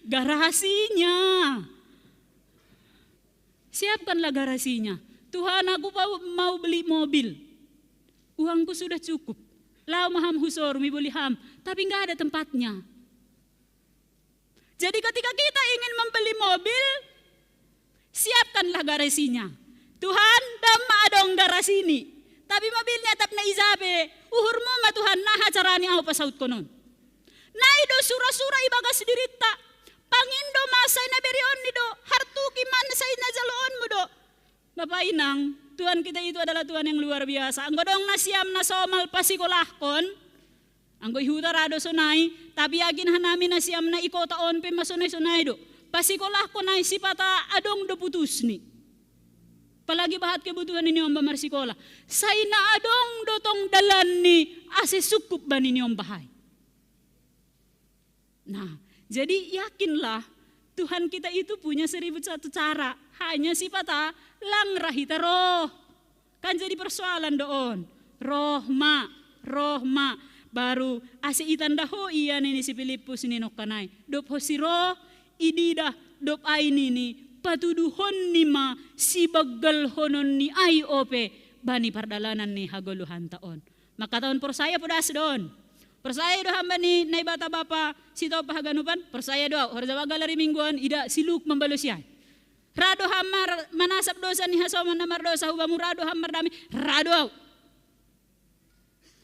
Garasinya. Siapkanlah garasinya. Tuhan, aku mau beli mobil. Uangku sudah cukup. lau maham husor mi boleh ham, tapi nggak ada tempatnya. Jadi ketika kita ingin membeli mobil, siapkanlah garasinya. Tuhan, damma adong garasi ini. Tapi mobilnya tap na izabe, uhurmu ma Tuhan nah carani au pasaut konon. Naido sura-sura ibagas dirita, pangindo masay na berion ni do, hartuki man say na jaloon mo do. Bapak Inang, Tuhan kita itu adalah Tuhan yang luar biasa. Anggo dong nasiam na somal pasikolahkon, anggo ihutarado sonay, tapi agin hanami nasiam na ikotaon pe masonay-sonay do. Pasikolahkon ay sipata adong do putus ni. Palagi bahat kebutuhan ini om bamarsikula. Say na adong dotong dalan ni ase sukup ba ni om bahay. Nah, jadi yakinlah Tuhan kita itu punya 1001 cara. Hanya sifata lang rahita roh. Kan jadi persoalan doon. Rohma. Baru ase itandaho iya nini si Filipus ni nokanay. Dop ho si roh, idida dop ay nini. Patuduhon ni ma si bagal honon ni ay ope. Bani pardalanan ni hagoluhan taon. Makataon por saya pudas doon. Persaya doa hamba ni naibata bapa sito pahaganupan persaya doa horja bagalari mingguan ida siluk membalusyan rado hamar manasap dosa ni hasoman namar dosa hubamu rado hamar dami rado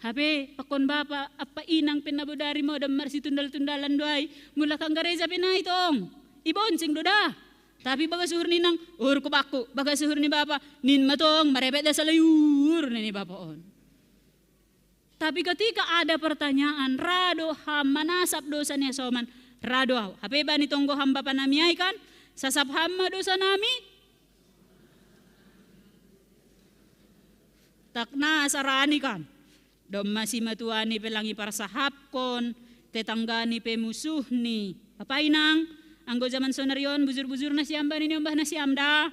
hape pakon bapa apa inang pinabudari mo damar si tundal-tundalan doay mula kang gareja pinay tong iboncing doda tapi baga suhur ni nang ko baku baga suhur ni bapa nin matong marepet da sa layur ni bapa on. Tapi ketika ada pertanyaan, rado ham manasap dosa ni soman, rado aw. Hape ba ni tonggo hamba panamiyay kan? Sasap hamba dosa nami? Takna sarani kan? Dom masih matuani pelangi parsahap kon, tetanggani pe musuh ni. Apa inang? Anggo zaman sonarion buzur-buzur na siyam ba ni nyombah na siyam da?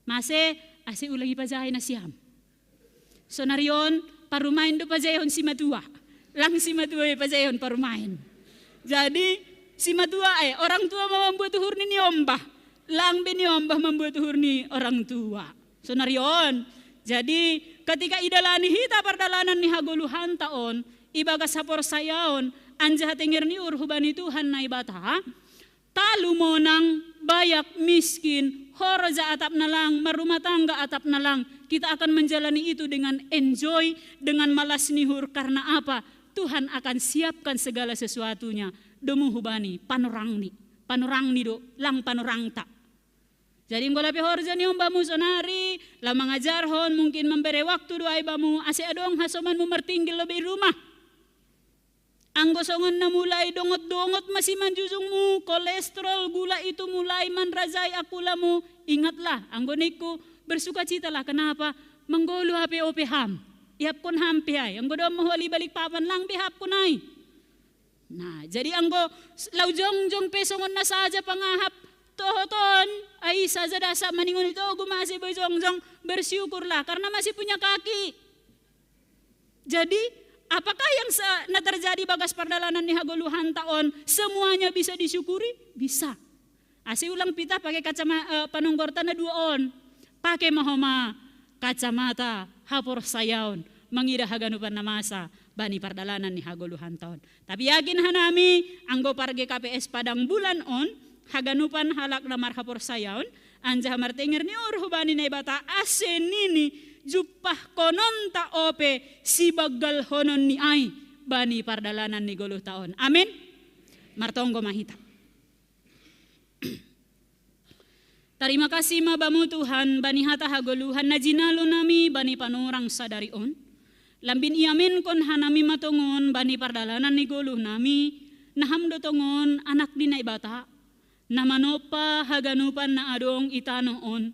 Mase, ase ulangi pajahay na siyam. Sonarion, parumain do pajayon si matua. Lang si matua pajayon parumain. Jadi si matua orang tua membuat tuhur ni niombah. Lang biniombah membuat tuhur ni orang tua. Sonarion. Jadi ketika idalani hita pardalanan ni hagoluhan taon, ibaga sapor sayaon, anja tingir ni urhubani Tuhan na ibata. Talu monang bayak miskin, horja atap na lang, marumah tangga atap na lang. Kita akan menjalani itu dengan enjoy, dengan malas nihur. Karena apa? Tuhan akan siapkan segala sesuatunya. Demu hubani, panorang ni do, lang panorang tak. Jadi ngola pe horja ni ombamu sonari, lah mengajarhon mungkin memberi waktu doa ibamu, ase adong hasomanmu mertinggil lebih rumah. Anggo songon na mulai dongot-dongot masih manjujungmu, kolesterol gula itu mulai manrazai akulamu. Ingatlah, anggo niku bersuka cita lah. Kenapa? Menggolu hape ope ham. Ihap kon ham pihai. Anggo doang mahuli balik papan lang bihap kunai. Nah, jadi anggo laujong-jong pesongon na saja pangahap tohoton. Ay saja dasa maningon itu gumasi bojong-jong bersyukurlah karena masih punya kaki. Jadi apakah yang terjadi bagas perdalanan ni hagoluhan taon semuanya bisa disyukuri? Bisa. Asi ulang pita pakai kacamata panunggortan na duon. Pakai mahoma kacamata hapor sayaon mengira haganupan na masa bani pardalanan ni hagoluhan taon. Tapi yakin hanami anggo parge KPS padang bulan on haganupan halak na marhapor sayaon anja martenger ni urhubani na ibata asenini jupah konon ta ope si bagal honon ni ay bani pardalanan ni goluh taon. Amin. Martonggo mahita. Terima kasih mabamu Tuhan bani hata hagoluhan na jinalo nami bani panurang sadarion. Lambin iamin kon hanami matongon bani pardalanan ni goluh nami nahamdo tongon anak di naibata na manopa haganupan na adong itanoon.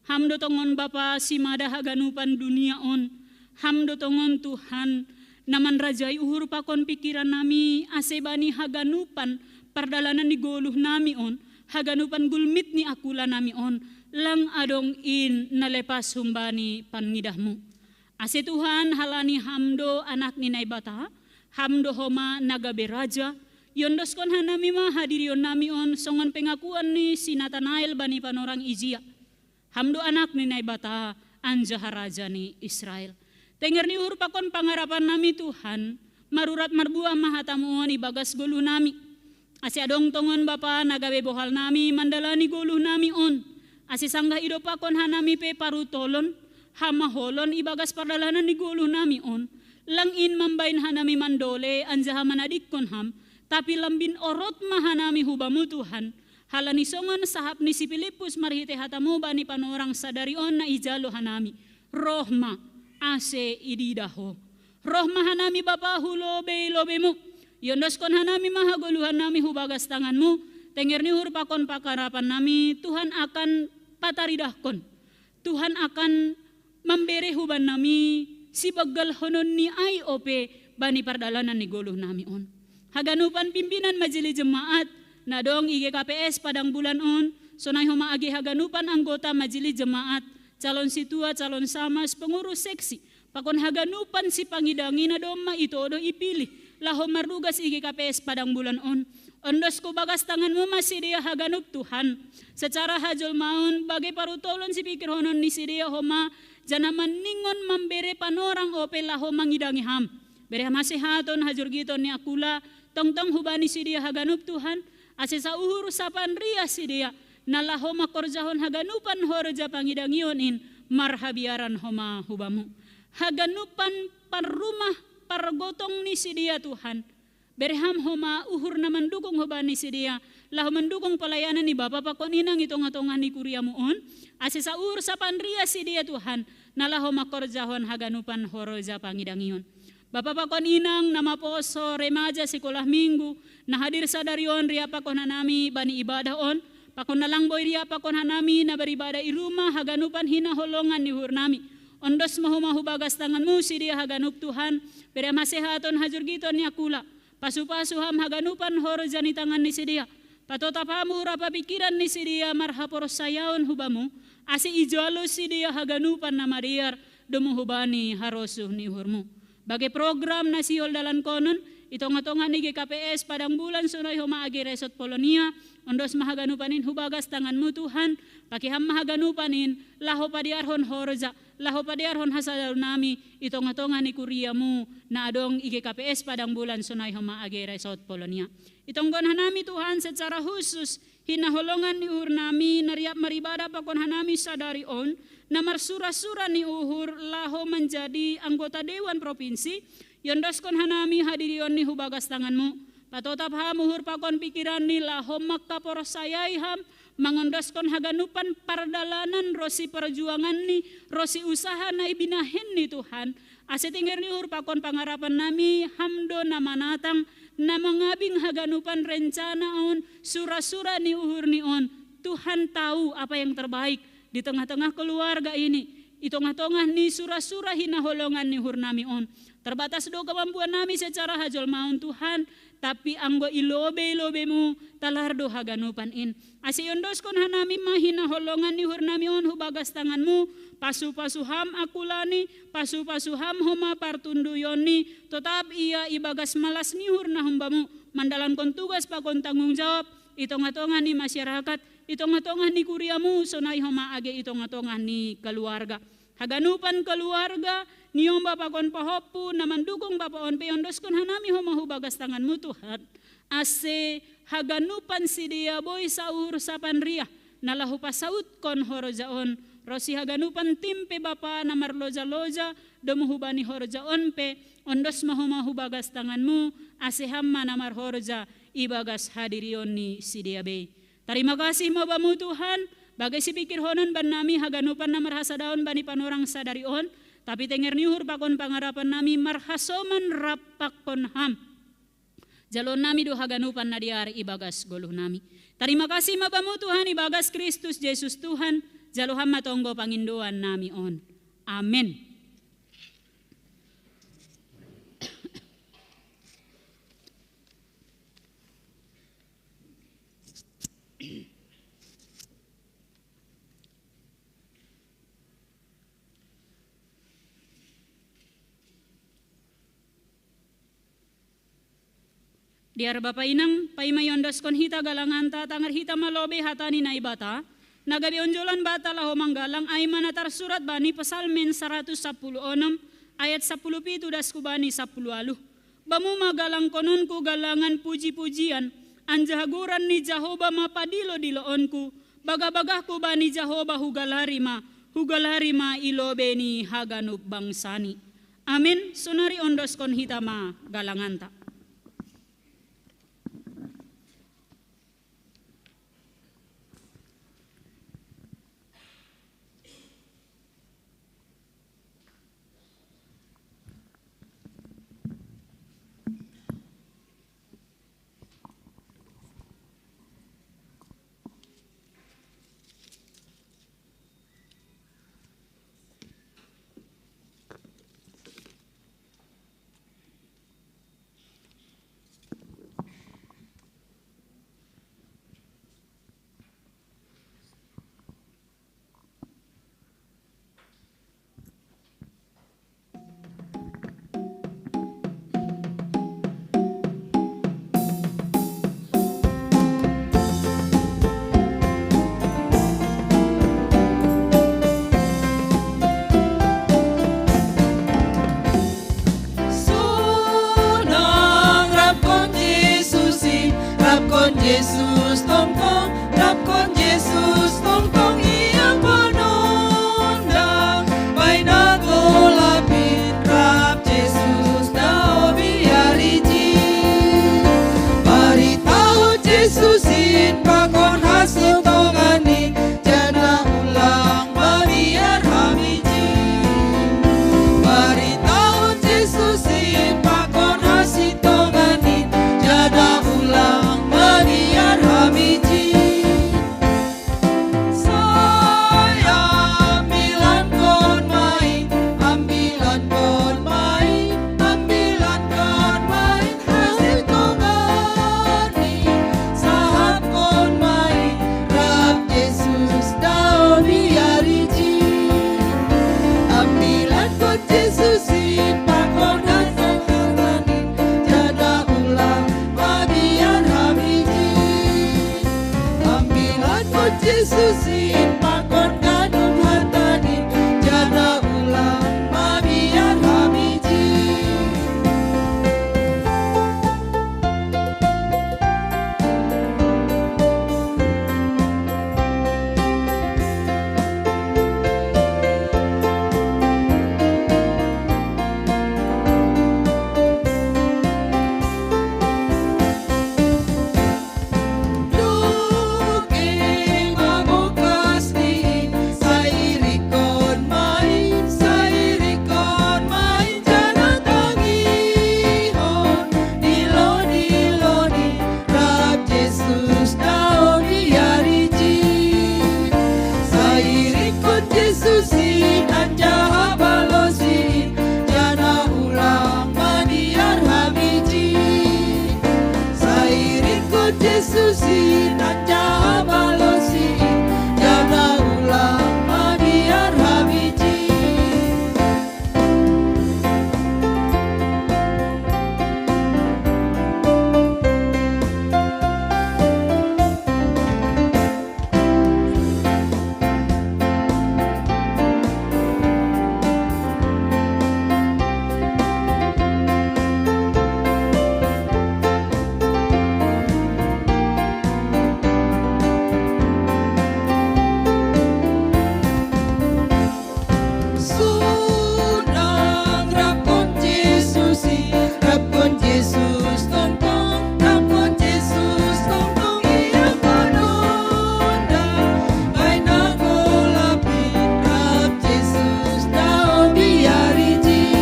Hamdo tongon Bapa si mada haganupan dunia on. Hamdo tongon Tuhan naman rajai uhur pakon pikiran nami ase bani haganupan pardalanan ni goluh nami on. Haganupan gulmit ni akula nami on. Lang adong in nalepas humbani pangidahmu. Ase Tuhan halani hamdo anak ni naibata. Hamdo homa nagabe raja. Yondos kon hanami ma hadirion nami on. Songon pengakuan ni si Nathanael bani panorang Izia. Hamdo anak ni naibata anja haraja ni Israel. Tenger ni uhur pakon pangarapan nami Tuhan, marurat marbuah mahatamuon ibagas goluh nami. Asi adong tongon Bapa nagawe bohal nami mandalani goluh nami on. Asi sanggah ido pakon hanami pe parutolon, hamaholon ibagas pardalanan ni goluh nami on. Langin mambain hanami mandole anjaha manadikon ham, tapi lambin orot mahanami hubamu Tuhan. Halani songon sahap ni si Filipus marhite hatamu bani panorang sadari on na ijalo hanami. Rohma ase ididaho. Rohma hanami Bapa hulobe lobemu. Yondos kon hanami mahagoluhan nami hubagas tanganmu. Tenger ni hur pakon pakarapan nami. Tuhan akan pataridahkon. Tuhan akan memberi huban nami. Si bagal honon ni ay ope bani pardalanan ni goluh nami on. Haganupan pimpinan majelis jemaat. Nadong IGKPS padang bulan on. Sonay humaagi haganupan anggota majelis jemaat. Calon situa, calon samas, pengurus seksi. Pakon haganupan si pangidangi na doma ito do ipilih. Laho marugas IGKPS padang bulan on. Ondos ko bagas tanganmu masih dia haganup Tuhan. Secara hajol maun bagai parutolon si pikir honon ni si dia homa. Jana maningon memberi panorang ope laho mangidangi ham. Beri masih haton hajur giton ni akula. Tong-tong hubani si dia haganup Tuhan. Asesa uhur sapan ria si dia. Nalaho makorjahon haganupan horja pangidangion in. Marhabiaran homa hubamu. Haganupan parrumah pargotong ni si dia Tuhan. Berham homa uhur na mendukung hoba ni si dia. Lah mendukung pelayanan ni Bapa pakon inang itong-atongan ni kuriamu on. Asesa uhur sapan ria si dia Tuhan. Nalah homa korjahon haganupan horoja pangidangion. Bapa pakon inang nama poso remaja sekolah minggu. Na hadir sadarion ria pakon hanami bani ibadah on. Pakon nalangboy ria pakon hanami na beribadah i rumah haganupan hina holongan ni hur nami. Ondos mahu bagas tanganmu si dia haganup Tuhan. Beri masehaton hajur giton ni akula. Pasu-pasu ham haganupan horoja ni tangan ni si dia. Patotapamu rapa pikiran ni si dia marhapor sayaon hubamu. Asi ijalo si dia haganupan na mariar. Demu hubani harosuh ni hurmu. Bagai program nasiol dalan konon. Itong-atongan ni GKPS padang bulan sunay homa agi resort Polonia. Ondos mahaganupanin hubagas tanganmu Tuhan. Pakiham mahaganupanin laho padiarhon horoja. Laho padiarhon hasadar nami itong-atongan ni kuriamu na adong IGKPS padang bulan sunay homa agi resort Polonia. Itong hanami Tuhan secara khusus hinaholongan ni uhur nami nariap maribada pakon hanami sadari on na marsura-sura ni uhur laho menjadi anggota Dewan Provinsi. Yondos kon hanami hadirion ni hubagas tanganmu. Patotap ham uhur pakon pikiran ni laho makapor sayai ham. Mangondos kon haganupan pardalanan rosi perjuangan ni. Rosi usaha na ibinahin ni Tuhan. Asetingger ni uhur pakon pangarapan nami. Hamdo na manatang na mangabing haganupan rencana on. Sura-sura ni uhur ni on. Tuhan tahu apa yang terbaik di tengah-tengah keluarga ini. Itong-atongah ni sura-sura hinaholongan ni uhur nami on. Terbatas do kemampuan nami secara hajol maun Tuhan. Tapi anggo ilobe-ilobemu talar do haganupan in. Asiyondos kon hanami mahina holongan ni hur nami on hubagas tanganmu. Pasu-pasu ham akulani. Pasu-pasu ham homa partundu yoni. Tetap ia ibagas malas ni hur na humbamu. Mandalan kon tugas pakon tanggung jawab. Itong-atongan ni masyarakat. Itong-atongan ni kuriamu. Sonay homa age itong-atongan ni keluarga. Haganupan keluarga. Niyong Bapa kon pahopu na mandukung Bapa on peondos kon hanami homahu bagas tanganmu Tuhan. Ase haganupan si dia boy saur sapan ria. Nalahu pasaut kon horoja on. Rosi haganupan timpe Bapa na marloja-loja. Domuhubani horoja on pe. Ondos mahumahu bagas tanganmu. Ase hamma na marhoroja ibagas hadirion ni si dia be. Terima kasih mabamu Tuhan. Bagai si pikir honon ban nami haganupan na marhasa daon bani panorang sadari on. Tapi tenger niuhur pakon pangarapan nami marhasoman rapak kon ham. Jalon nami do haganupan na diari ibagas goluh nami. Terima kasih mabamu Tuhan ibagas Kristus Yesus Tuhan. Jaluham matonggo pangindoan nami on. Amin. Diar Bapa inang paimayondos kon hita galanganta tangar hita malobe hatani na ibata. Nagabi onjolan bata laho manggalang ay manatar surat bani pasalmen 116 ayat 10 pitu das kubani 10 aluh. Bamu magalang kononku galangan puji-pujian, anjahaguran ni Jahoba mapadilo diloonku, bagabagahku bani Jahoba hugalarima ilobeni haganuk bangsani. Amin, sunari ondos kon hitama galanganta. Yesus tongkong, rapkon Yesus tongkong iyang panundang, may nagulapit rap Yesus na obiariji. Baritahu Yesusin pakon hasil tongani, jana ulang bariar hamiji. Baritahu Yesusin pakon hasil tongani, jana ulang bariar hamiji. Saya ambilan kon main, ambilan kon main, ambilan kon main hasil tongani, sahab kon main rap Yesus daun biariji. Ambilan kon Yesusin pakon hasil tongani, jana ulang bariar hamiji. Ambilan kon Yesusin pakon ganung hatani, jana ulang bariar hamiji. Duking mabukas diin, sairikon main, jana tangihon, diloni, rap Yesus daun biariji. Sairikon Yesusin anjaha balosin, jana ulang bariar hamiji. Sairikon Yesusin anjaha balosin, jana ulang bariar hamiji. Sunang rapkon Yesusin, rapkon Yesus tongkong, rapkon Yesus tongkong iyang panundang, may nagulapit rap Yesus daun biariji.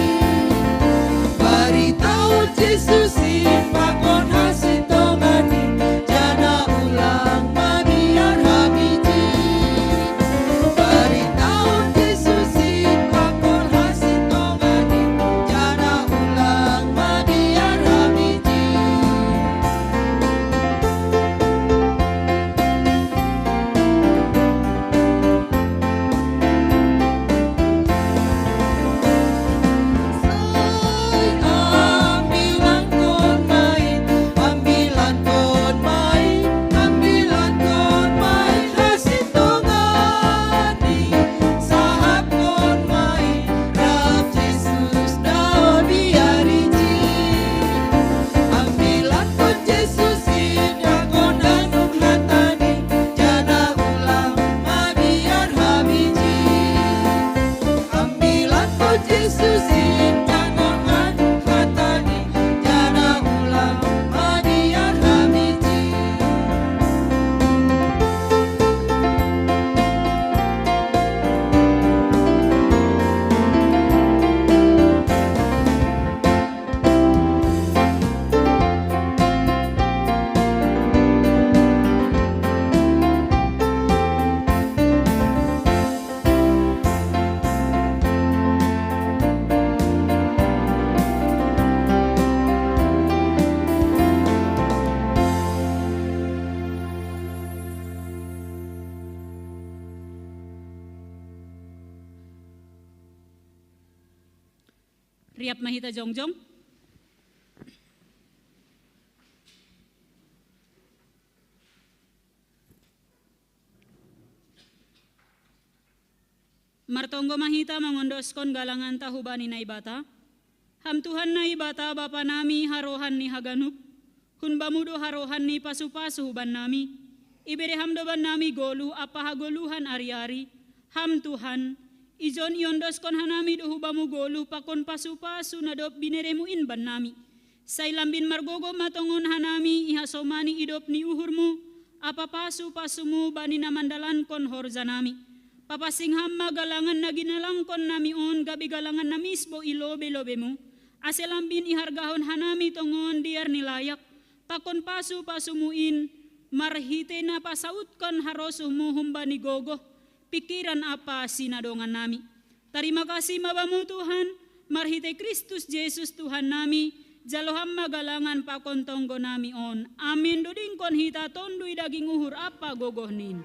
Baritahu Yesusin pakon hasil tongani, jana ulang bariar hamiji. Baritahu Yesusin pakon hasil tongani, jana ulang bariar hamiji. Ambilan riap mahita jongjong. Martonggo mahita mengondoskon galangan tahubani na ibata. Ham Tuhan na ibata bapa nami harohan ni haganup. Hun bamudo harohan ni pasu-pasu huban nami. Ibere ham doban nami golu apa hagoluhan ari-ari. Ham Tuhan ijon iondoskon hanami do hubamu golu pakon pasu-pasu na dop bineremu inban nami. Sailambin margogo matongon hanami ihasomani idop ni uhurmu. Apa pasu-pasumu bani namandalan kon horza nami. Papasing hamma galangan na ginalangkon nami on gabi galangan na misbo ilobe-lobe mo. Aselambin ihargahon hanami tongon diar nilayak. Pakon pasu-pasumuin marhite na pasautkan harosuh mo humba ni gogo. Pikiran apa sinadongan nami. Terima kasih mabamu Tuhan. Marhite Kristus Yesus Tuhan nami. Jalo hamma galangan pakon tonggo nami on. Amin duding kon hita tondui daging uhur apa gogoh nin.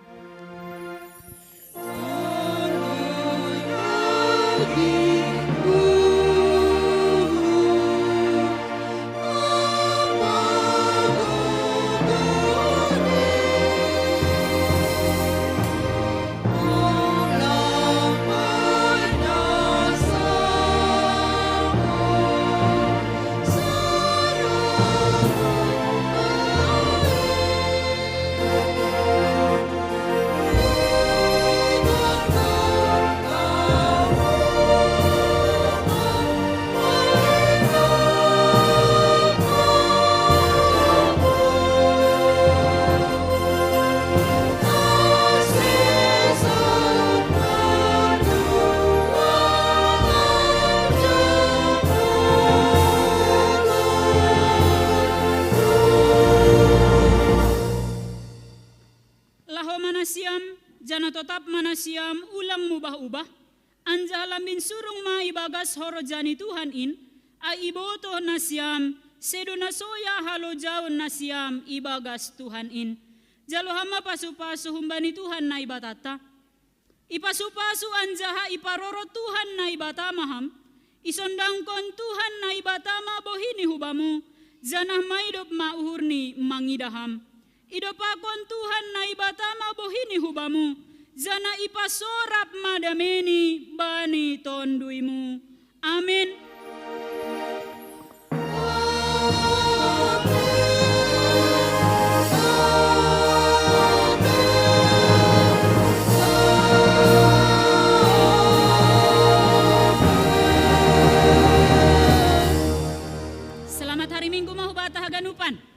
Tetap manasiam ulang mubah-ubah anja lambin surung ma ibagas horojani Tuhan in ai iboto nasiam seduna soya halo jaun nasiam ibagas Tuhan in jalo hama pasu-pasu humbani Tuhan na ibatata ipasu-pasu anjaha iparoro Tuhan na ibatamaham isondangkon Tuhan na ibatama bohini hubamu janah maidop ma uhurni mangidaham idopakon Tuhan na ibatama bohini hubamu jana ipasorap madameni bani tonduimu. Amin. Selamat hari Minggu mahubata haganupan.